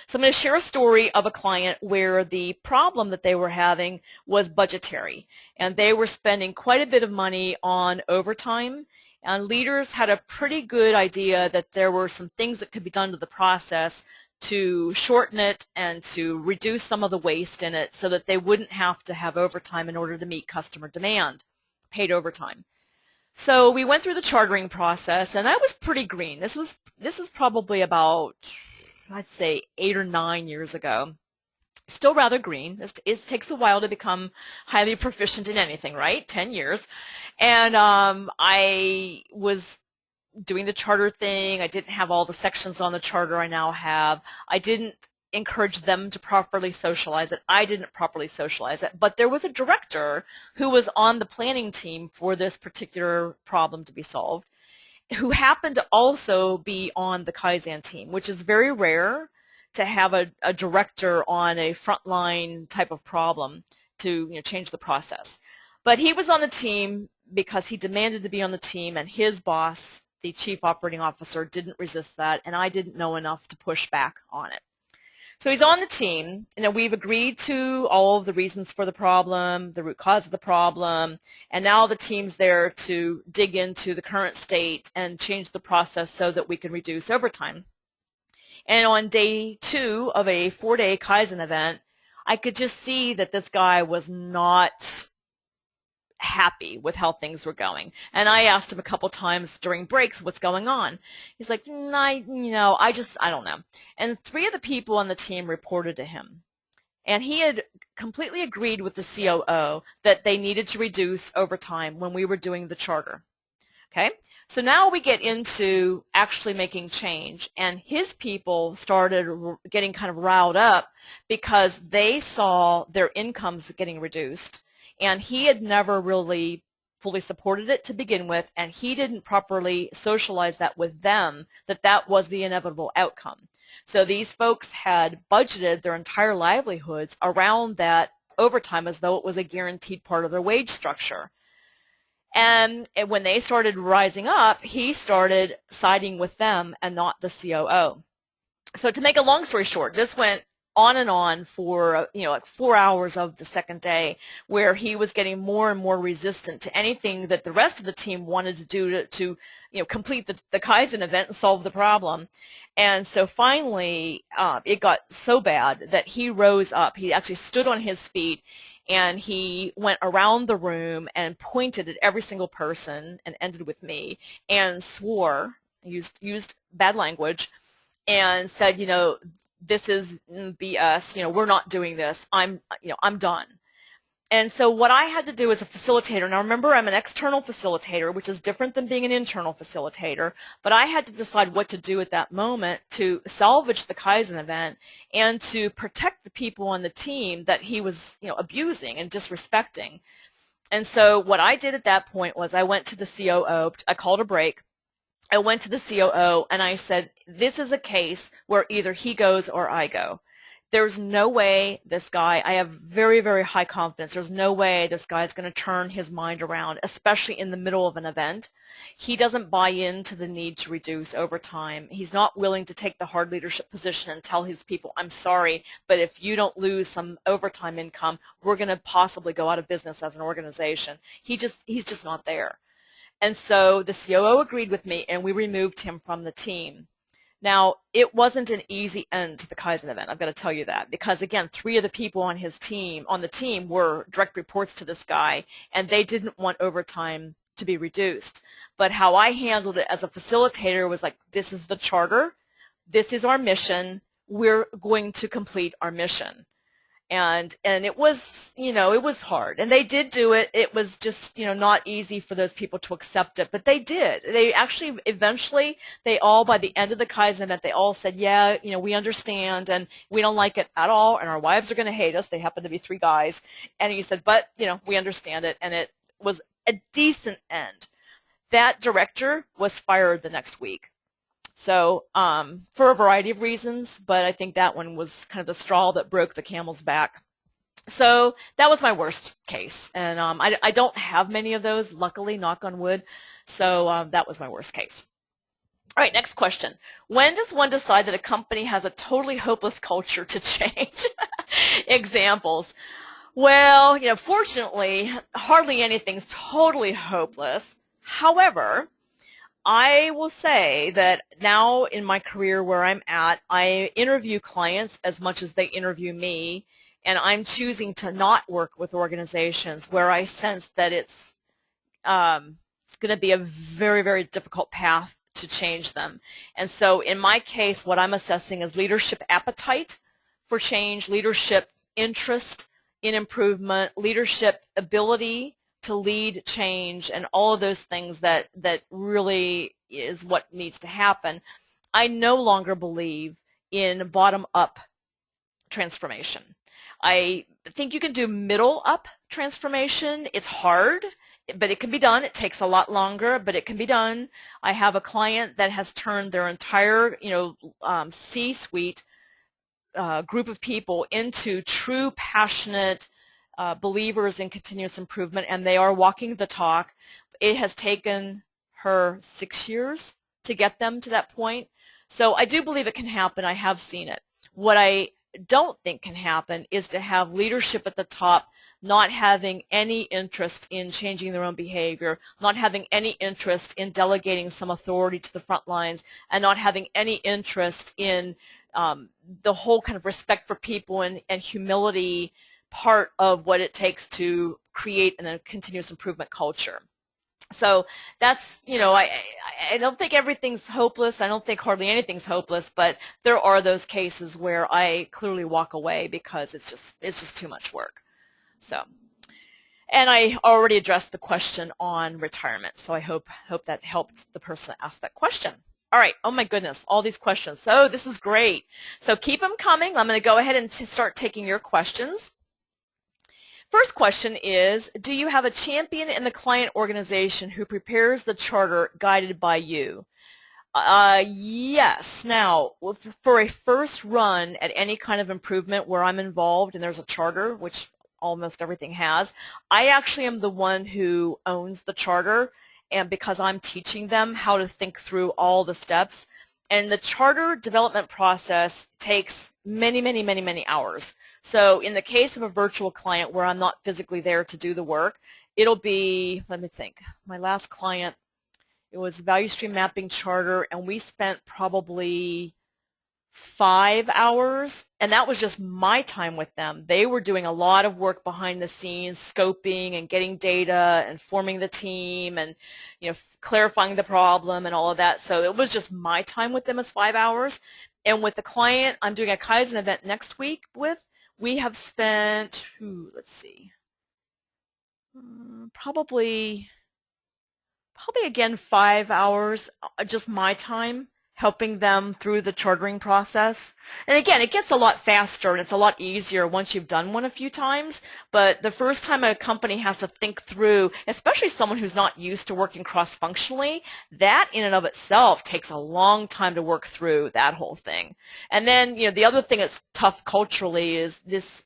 So I'm going to share a story of a client where the problem that they were having was budgetary, and they were spending quite a bit of money on overtime, and leaders had a pretty good idea that there were some things that could be done to the process to shorten it and to reduce some of the waste in it so that they wouldn't have to have overtime in order to meet customer demand, paid overtime. So we went through the chartering process, and I was pretty green. This is probably about, I'd say, 8 or 9 years ago. Still rather green. It takes a while to become highly proficient in anything, right? 10 years. And I was doing the charter thing. I didn't have all the sections on the charter I now have. I didn't encourage them to properly socialize it. I didn't properly socialize it. But there was a director who was on the planning team for this particular problem to be solved, who happened to also be on the Kaizen team, which is very rare to have a director on a frontline type of problem to change the process. But he was on the team because he demanded to be on the team, and his boss, the chief operating officer, didn't resist that, and I didn't know enough to push back on it. So he's on the team, and we've agreed to all of the reasons for the problem, the root cause of the problem, and now the team's there to dig into the current state and change the process so that we can reduce overtime. And on day 2 of a 4-day Kaizen event, I could just see that this guy was not happy with how things were going. And I asked him a couple times during breaks, what's going on? He's like, I don't know. And 3 of the people on the team reported to him. And he had completely agreed with the COO that they needed to reduce overtime when we were doing the charter. Okay? So now we get into actually making change, and his people started getting kind of riled up because they saw their incomes getting reduced, and he had never really fully supported it to begin with, and he didn't properly socialize that with them, that was the inevitable outcome. So these folks had budgeted their entire livelihoods around that overtime as though it was a guaranteed part of their wage structure. And when they started rising up, he started siding with them and not the COO. So to make a long story short, this went on and on for like 4 hours of the second day, where he was getting more and more resistant to anything that the rest of the team wanted to do to complete the Kaizen event and solve the problem. And so finally, it got so bad that he rose up. He actually stood on his feet, and he went around the room and pointed at every single person, and ended with me, and swore, used bad language, and said, this is BS, we're not doing this. I'm done. And so what I had to do as a facilitator, now remember, I'm an external facilitator, which is different than being an internal facilitator, but I had to decide what to do at that moment to salvage the Kaizen event and to protect the people on the team that he was abusing and disrespecting. And so what I did at that point was I went to the COO, I called a break, I went to the COO, and I said, this is a case where either he goes or I go. There's no way this guy, I have very, very high confidence, there's no way this guy's going to turn his mind around, especially in the middle of an event. He doesn't buy into the need to reduce overtime. He's not willing to take the hard leadership position and tell his people, I'm sorry, but if you don't lose some overtime income, we're going to possibly go out of business as an organization. He's just not there. And so the COO agreed with me, and we removed him from the team. Now, it wasn't an easy end to the Kaizen event, I've got to tell you that, because again, 3 of the people on the team were direct reports to this guy, and they didn't want overtime to be reduced. But how I handled it as a facilitator was like, this is the charter, this is our mission, we're going to complete our mission. And it was, it was hard, and they did do it. It was just, not easy for those people to accept it, but they did. They actually eventually, they all, by the end of the Kaizen event, they all said, yeah, we understand, and we don't like it at all, and our wives are going to hate us. They happen to be 3 guys, and he said, but we understand it, and it was a decent end. That director was fired the next week. So for a variety of reasons, but I think that one was kind of the straw that broke the camel's back. So that was my worst case, and I don't have many of those, luckily, knock on wood, so that was my worst case. All right, next question. When does one decide that a company has a totally hopeless culture to change? Examples. Well, fortunately, hardly anything's totally hopeless. However, I will say that now in my career where I'm at, I interview clients as much as they interview me, and I'm choosing to not work with organizations where I sense that it's going to be a very, very difficult path to change them. And so in my case, what I'm assessing is leadership appetite for change, leadership interest in improvement, leadership ability to lead change, and all of those things that really is what needs to happen. I no longer believe in bottom-up transformation. I think you can do middle-up transformation. It's hard, but it can be done. It takes a lot longer, but it can be done. I have a client that has turned their entire, C-suite group of people into true passionate believers in continuous improvement, and they are walking the talk. It has taken her 6 years to get them to that point. So I do believe it can happen. I have seen it. What I don't think can happen is to have leadership at the top not having any interest in changing their own behavior, not having any interest in delegating some authority to the front lines, and not having any interest in the whole kind of respect for people and humility part of what it takes to create a continuous improvement culture. So that's, I don't think everything's hopeless. I don't think hardly anything's hopeless, but there are those cases where I clearly walk away because it's just too much work. So, and I already addressed the question on retirement, so I hope that helped the person ask that question. All right, oh my goodness, all these questions. So this is great. So keep them coming. I'm going to go ahead and start taking your questions. First question is, do you have a champion in the client organization who prepares the charter guided by you? Yes. Now, for a first run at any kind of improvement where I'm involved and there's a charter, which almost everything has, I actually am the one who owns the charter, and because I'm teaching them how to think through all the steps. And the charter development process takes many, many, many, many hours. So in the case of a virtual client where I'm not physically there to do the work, it'll be, let me think, my last client, it was value stream mapping charter, and we spent probably 5 hours, and that was just my time with them. They were doing a lot of work behind the scenes, scoping and getting data and forming the team and clarifying the problem and all of that. So it was just my time with them as 5 hours. And with the client I'm doing a Kaizen event next week with, we have spent, let's see, probably again 5 hours, just my time, helping them through the chartering process. And again, it gets a lot faster and it's a lot easier once you've done one a few times, but the first time a company has to think through, especially someone who's not used to working cross-functionally, that in and of itself takes a long time to work through that whole thing. And then, the other thing that's tough culturally is this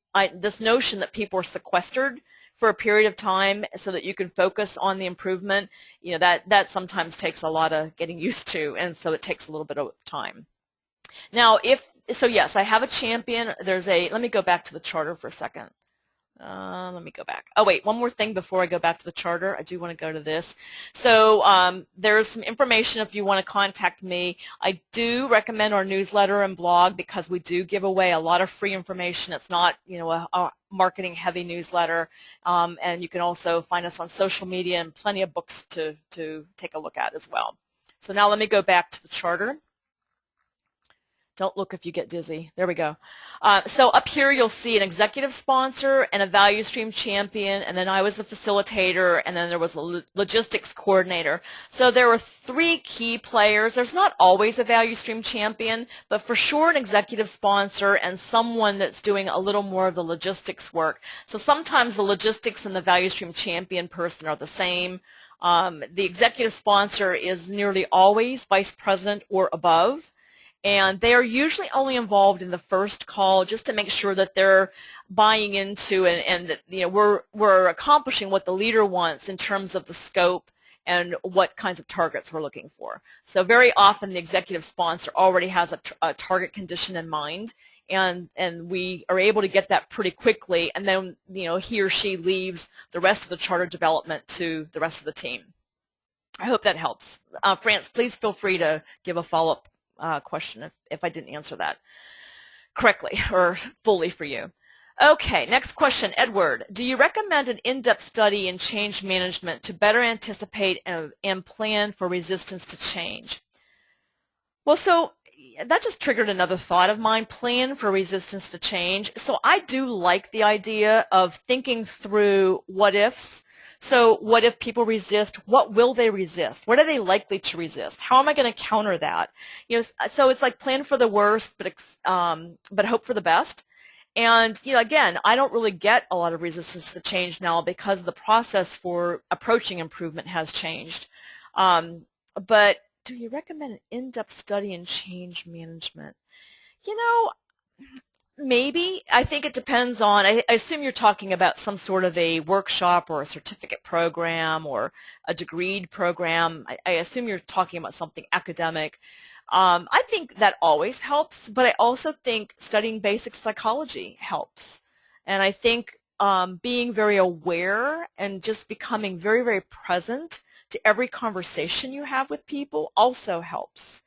notion that people are sequestered for a period of time so that you can focus on the improvement. That sometimes takes a lot of getting used to, and so it takes a little bit of time. Now, yes, I have a champion. Let me go back to the charter for a second. Let me go back. Oh, wait, one more thing before I go back to the charter. I do want to go to this. So there's some information if you want to contact me. I do recommend our newsletter and blog because we do give away a lot of free information. It's not, a marketing-heavy newsletter. And you can also find us on social media and plenty of books to take a look at as well. So now let me go back to the charter. Don't look if you get dizzy. There we go. So up here you'll see an executive sponsor and a value stream champion, and then I was the facilitator, and then there was a logistics coordinator. So there were 3 key players. There's not always a value stream champion, but for sure an executive sponsor and someone that's doing a little more of the logistics work. So sometimes the logistics and the value stream champion person are the same. The executive sponsor is nearly always vice president or above. And they are usually only involved in the first call just to make sure that they're buying into and that we're accomplishing what the leader wants in terms of the scope and what kinds of targets we're looking for. So very often the executive sponsor already has a target condition in mind, and we are able to get that pretty quickly, and then he or she leaves the rest of the charter development to the rest of the team. I hope that helps. France, please feel free to give a follow-up question if I didn't answer that correctly or fully for you. Okay, next question. Edward, do you recommend an in-depth study in change management to better anticipate and plan for resistance to change? Well, so that just triggered another thought of mine, plan for resistance to change. So I do like the idea of thinking through what ifs. So what if people resist? What will they resist? What are they likely to resist? How am I going to counter that? So it's like plan for the worst, but hope for the best. And again, I don't really get a lot of resistance to change now because the process for approaching improvement has changed. But do you recommend an in-depth study in change management? Maybe. I think it depends on, I assume you're talking about some sort of a workshop or a certificate program or a degreed program. I assume you're talking about something academic. I think that always helps, but I also think studying basic psychology helps. And I think being very aware and just becoming very, very present to every conversation you have with people also helps.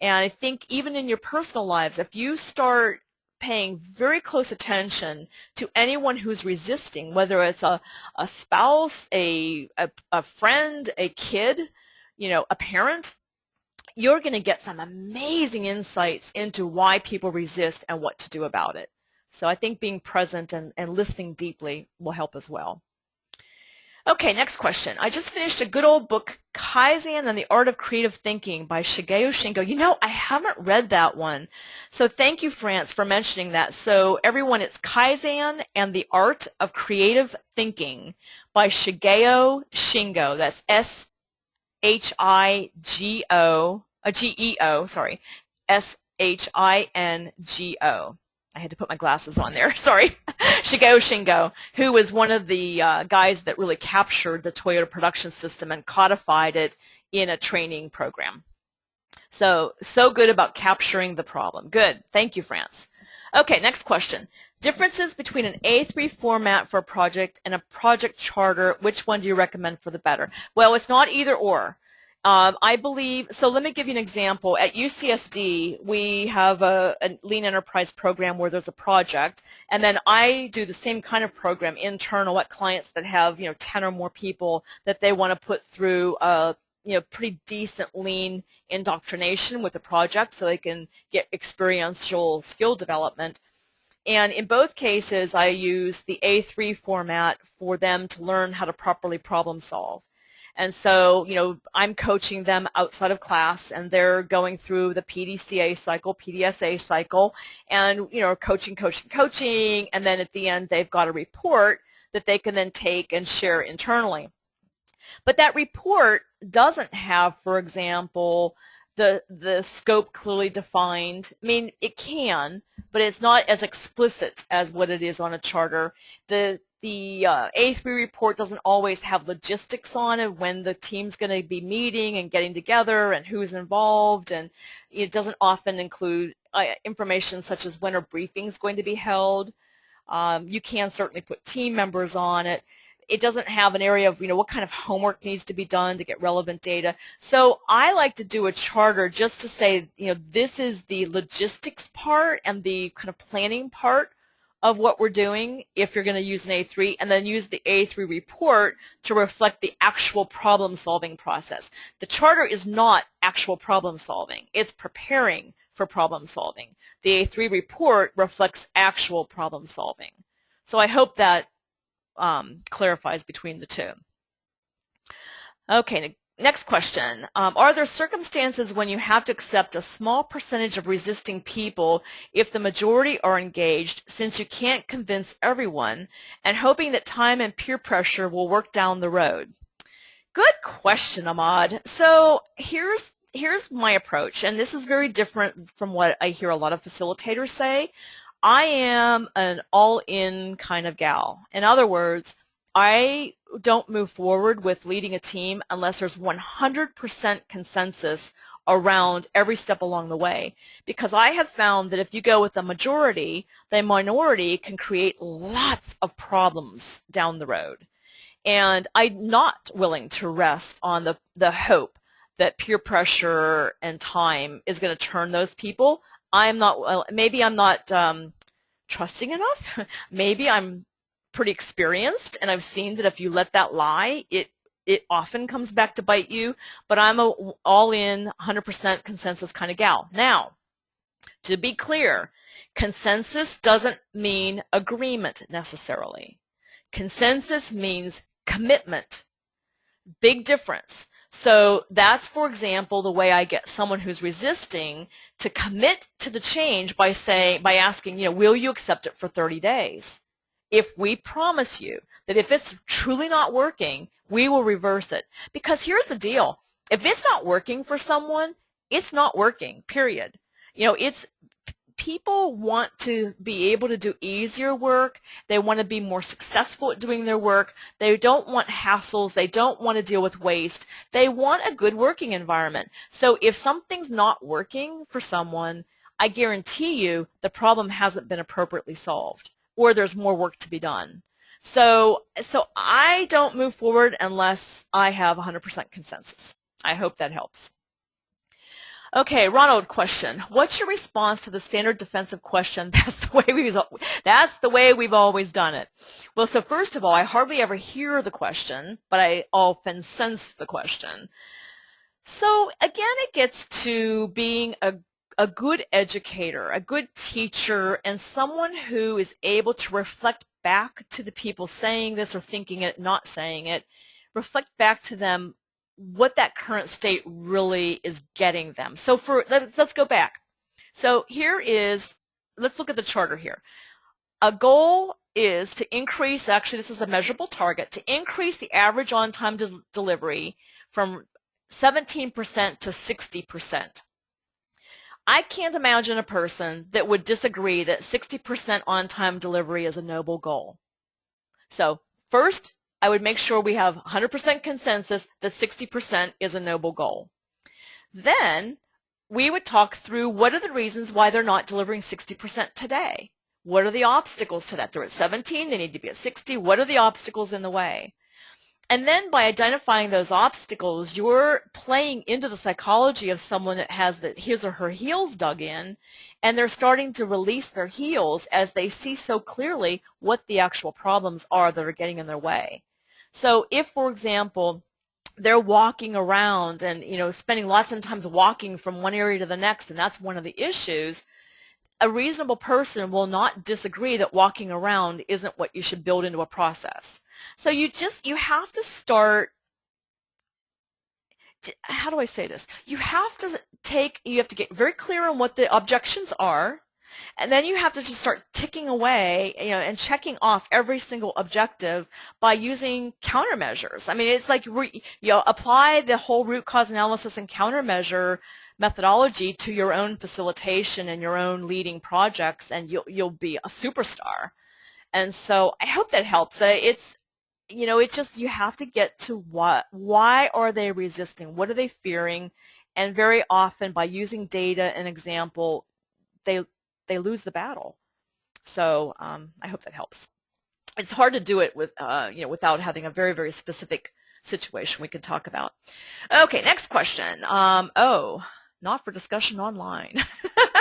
And I think even in your personal lives, if you start paying very close attention to anyone who's resisting, whether it's a spouse, a friend, a kid, a parent, you're going to get some amazing insights into why people resist and what to do about it. So I think being present and listening deeply will help as well. Okay, next question. I just finished a good old book, Kaizen and the Art of Creative Thinking by Shigeo Shingo. I haven't read that one. So thank you, France, for mentioning that. So everyone, it's Kaizen and the Art of Creative Thinking by Shigeo Shingo. That's G-E-O, sorry, S-H-I-N-G-O. I had to put my glasses on there, sorry. Shigeo Shingo, who was one of the guys that really captured the Toyota production system and codified it in a training program. So good about capturing the problem. Good. Thank you, France. Okay, next question. Differences between an A3 format for a project and a project charter, which one do you recommend for the better? Well, it's not either or. I believe, so let me give you an example. At UCSD, we have a Lean Enterprise program where there's a project, and then I do the same kind of program internal at clients that have 10 or more people that they want to put through pretty decent lean indoctrination with the project so they can get experiential skill development. And in both cases, I use the A3 format for them to learn how to properly problem solve. And so, I'm coaching them outside of class, and they're going through the PDCA cycle, PDSA cycle, and, coaching, and then at the end they've got a report that they can then take and share internally. But that report doesn't have, for example, the scope clearly defined. I mean, it can, but it's not as explicit as what it is on a charter. The A3 report doesn't always have logistics on it, when the team's going to be meeting and getting together and who's involved, and it doesn't often include information such as when are briefings going to be held. You can certainly put team members on it. It doesn't have an area of, what kind of homework needs to be done to get relevant data. So I like to do a charter just to say, this is the logistics part and the kind of planning part of what we're doing if you're going to use an A3, and then use the A3 report to reflect the actual problem-solving process. The charter is not actual problem-solving. It's preparing for problem solving. The A3 report reflects actual problem solving. So I hope that clarifies between the two. Okay, next question. Are there circumstances when you have to accept a small percentage of resisting people if the majority are engaged, since you can't convince everyone, and hoping that time and peer pressure will work down the road? Good question, Ahmad. So here's my approach, and this is very different from what I hear a lot of facilitators say. I am an all-in kind of gal. In other words, I don't move forward with leading a team unless there's 100% consensus around every step along the way, because I have found that if you go with the majority, the minority can create lots of problems down the road. And I'm not willing to rest on the hope that peer pressure and time is going to turn those people. Maybe I'm not trusting enough. Maybe I'm pretty experienced, and I've seen that if you let that lie, it often comes back to bite you. But I'm a all-in, 100% consensus kind of gal. Now, to be clear, consensus doesn't mean agreement necessarily. Consensus means commitment. Big difference. So that's, for example, the way I get someone who's resisting to commit to the change by asking, will you accept it for 30 days? If we promise you that if it's truly not working, we will reverse it. Because here's the deal. If it's not working for someone, it's not working, period. People want to be able to do easier work. They want to be more successful at doing their work. They don't want hassles. They don't want to deal with waste. They want a good working environment. So if something's not working for someone, I guarantee you the problem hasn't been appropriately solved, or there's more work to be done. So I don't move forward unless I have 100% consensus. I hope that helps. Okay, Ronald, question. What's your response to the standard defensive question, that's the way we've always done it? Well, so first of all, I hardly ever hear the question, but I often sense the question. So again, it gets to being a good educator, a good teacher, and someone who is able to reflect back to the people saying this or thinking it, not saying it, reflect back to them what that current state really is getting them. So let's go back. So let's look at the charter here. A goal is to increase, actually this is a measurable target, to increase the average on-time delivery from 17% to 60%. I can't imagine a person that would disagree that 60% on-time delivery is a noble goal. So first, I would make sure we have 100% consensus that 60% is a noble goal. Then we would talk through what are the reasons why they're not delivering 60% today. What are the obstacles to that? They're at 17, they need to be at 60. What are the obstacles in the way? And then by identifying those obstacles, you're playing into the psychology of someone that has his or her heels dug in, and they're starting to release their heels as they see so clearly what the actual problems are that are getting in their way. So if, for example, they're walking around and spending lots of times walking from one area to the next, and that's one of the issues, a reasonable person will not disagree that walking around isn't what you should build into a process. So you have to start, how do I say this? You have to get very clear on what the objections are, and then you have to just start ticking away, and checking off every single objective by using countermeasures. I mean, it's like apply the whole root cause analysis and countermeasure methodology to your own facilitation and your own leading projects, and you'll be a superstar. And so I hope that helps. It's just you have to get to why are they resisting? What are they fearing? And very often by using data and example, they lose the battle. So I hope that helps. It's hard to do it without having a very, very specific situation we can talk about. Okay, next question. not for discussion online.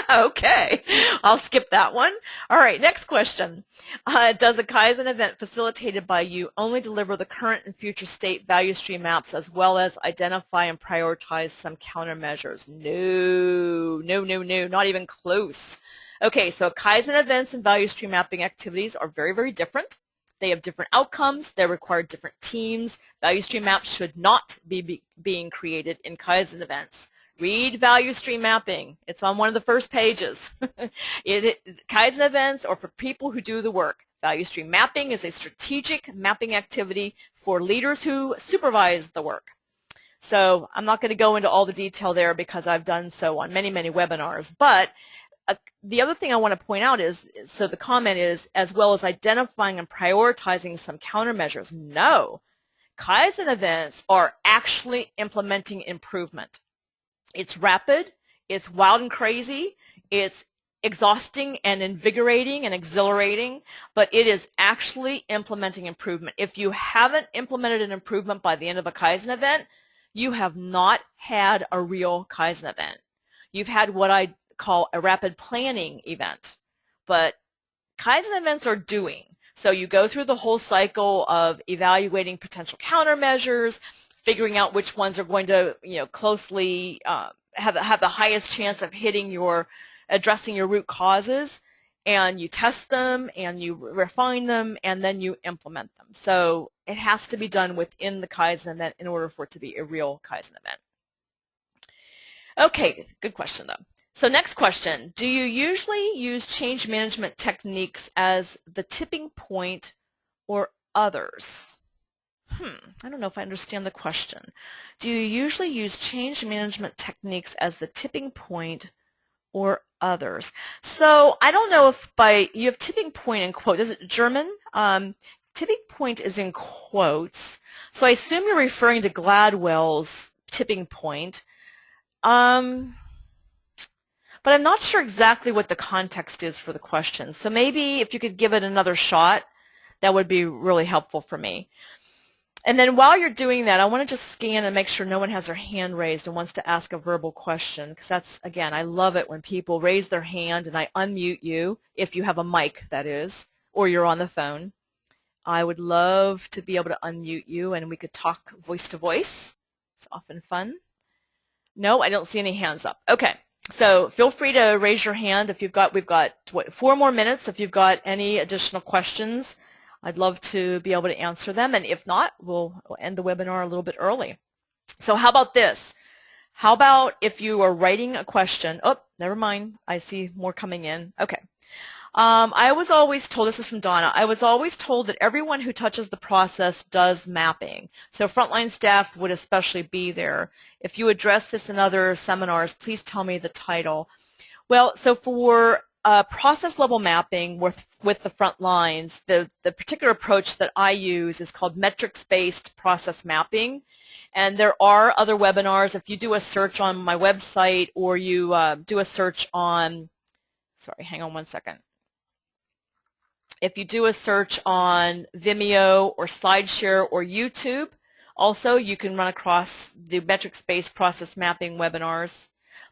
Okay, I'll skip that one. All right, next question. Does a Kaizen event facilitated by you only deliver the current and future state value stream maps as well as identify and prioritize some countermeasures? No, no, no, no, not even close. Okay, so Kaizen events and value stream mapping activities are very, very different. They have different outcomes. They require different teams. Value stream maps should not be being created in Kaizen events. Read value stream mapping. It's on one of the first pages. Kaizen events are for people who do the work. Value stream mapping is a strategic mapping activity for leaders who supervise the work. So I'm not going to go into all the detail there because I've done so on many, many webinars. But the other thing I want to point out is, so the comment is, as well as identifying and prioritizing some countermeasures. No, Kaizen events are actually implementing improvement. It's rapid, it's wild and crazy, it's exhausting and invigorating and exhilarating, but it is actually implementing improvement. If you haven't implemented an improvement by the end of a Kaizen event, you have not had a real Kaizen event. You've had what I call a rapid planning event, but Kaizen events are doing. So you go through the whole cycle of evaluating potential countermeasures, figuring out which ones are going to, closely have the highest chance of addressing your root causes, and you test them and you refine them and then you implement them. So it has to be done within the Kaizen event in order for it to be a real Kaizen event. Okay, good question though. So next question, do you usually use change management techniques as the tipping point or others? I don't know if I understand the question. Do you usually use change management techniques as the tipping point or others? So I don't know if you have tipping point in quote. Is it German? Tipping point is in quotes. So I assume you're referring to Gladwell's tipping point. But I'm not sure exactly what the context is for the question. So maybe if you could give it another shot, that would be really helpful for me. And then while you're doing that, I want to just scan and make sure no one has their hand raised and wants to ask a verbal question, because that's, again, I love it when people raise their hand and I unmute you, if you have a mic, that is, or you're on the phone. I would love to be able to unmute you and we could talk voice to voice. It's often fun. No, I don't see any hands up. Okay, so feel free to raise your hand if we've got 4 more minutes. If you've got any additional questions, I'd love to be able to answer them, and if not, we'll end the webinar a little bit early. So how about this? How about if you are writing a question? Oh, never mind. I see more coming in. Okay. I was always told, this is from Donna, I was always told that everyone who touches the process does mapping. So frontline staff would especially be there. If you address this in other seminars, please tell me the title. Well, so for process level mapping with the front lines, the particular approach that I use is called metrics-based process mapping. And there are other webinars. If you do a search on my website or you do a search on, sorry, hang on one second. If you do a search on Vimeo or SlideShare or YouTube, also you can run across the metrics-based process mapping webinars.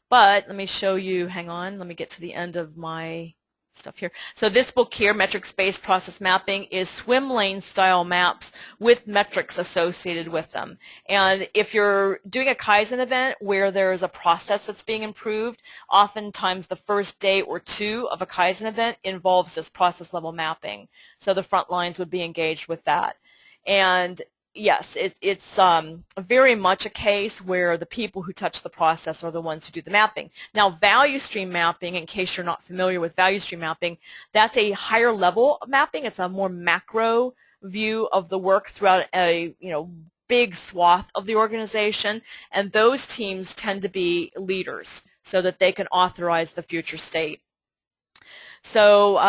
But let me show you, hang on, let me get to the end of my stuff here. So this book here, Metrics-Based Process Mapping, is swim lane style maps with metrics associated with them. And if you're doing a Kaizen event where there's a process that's being improved, oftentimes the first day or 2 of a Kaizen event involves this process level mapping. So the front lines would be engaged with that. And yes, it's very much a case where the people who touch the process are the ones who do the mapping. Now, value stream mapping, in case you're not familiar with value stream mapping, that's a higher level mapping. It's a more macro view of the work throughout a big swath of the organization, and those teams tend to be leaders so that they can authorize the future state. So,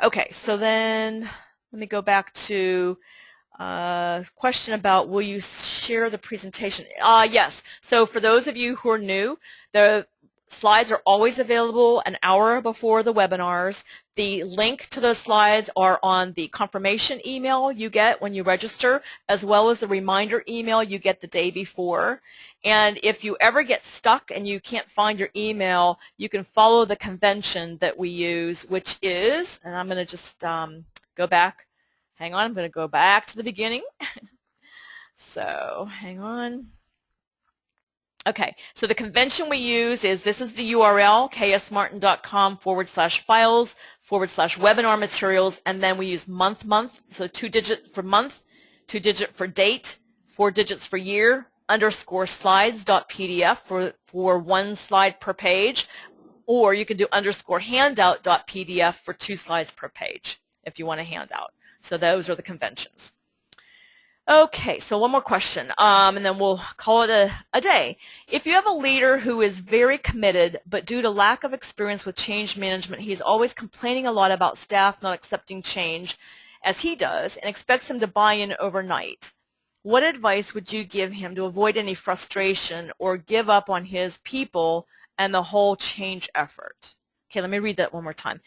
okay, so then let me go back to question about will you share the presentation? Yes. So for those of you who are new, slides are always available an hour before the webinars. The link to those slides are on the confirmation email you get when you register, as well as the reminder email you get the day before. And if you ever get stuck and you can't find your email, you can follow the convention that we use, which is, and I'm going to just go back. Hang on, I'm going to go back to the beginning. So hang on. Okay, so the convention we use is, this is the URL, ksmartin.com/files/webinar materials, and then we use month, so 2-digit for month, 2-digit for date, 4 digits for year, _slides.pdf for 1 slide per page, or you can do _handout.pdf for 2 slides per page if you want a handout. So those are the conventions. Okay, so one more question, and then we'll call it a day. If you have a leader who is very committed, but due to lack of experience with change management, he's always complaining a lot about staff not accepting change as he does and expects them to buy in overnight, what advice would you give him to avoid any frustration or give up on his people and the whole change effort? Okay, let me read that one more time.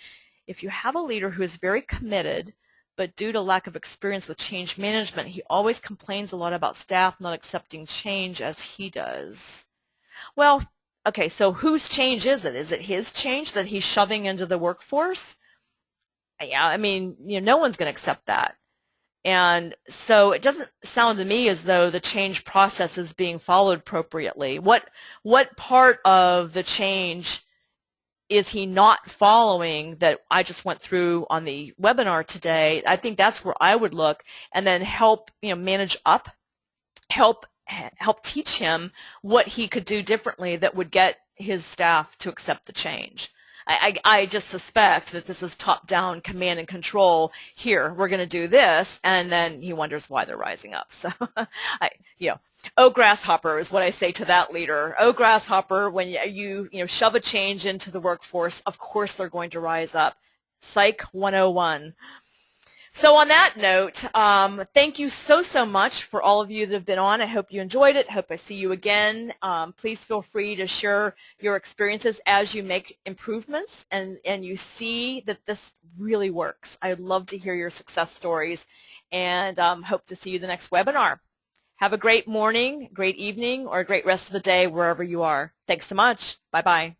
If you have a leader who is very committed, but due to lack of experience with change management, he always complains a lot about staff not accepting change as he does. Well, okay, so whose change is it? Is it his change that he's shoving into the workforce? Yeah, I mean, no one's going to accept that. And so it doesn't sound to me as though the change process is being followed appropriately. What part of the change is he not following that I just went through on the webinar today? I think that's where I would look, and then help manage up, help teach him what he could do differently that would get his staff to accept the change. I just suspect that this is top-down command and control. Here, we're going to do this, and then he wonders why they're rising up. So, oh, grasshopper is what I say to that leader. Oh, grasshopper, when you shove a change into the workforce, of course they're going to rise up. Psych 101. So on that note, thank you so much for all of you that have been on. I hope you enjoyed it. Hope I see you again. Please feel free to share your experiences as you make improvements and you see that this really works. I'd love to hear your success stories, and hope to see you the next webinar. Have a great morning, great evening, or a great rest of the day wherever you are. Thanks so much. Bye-bye.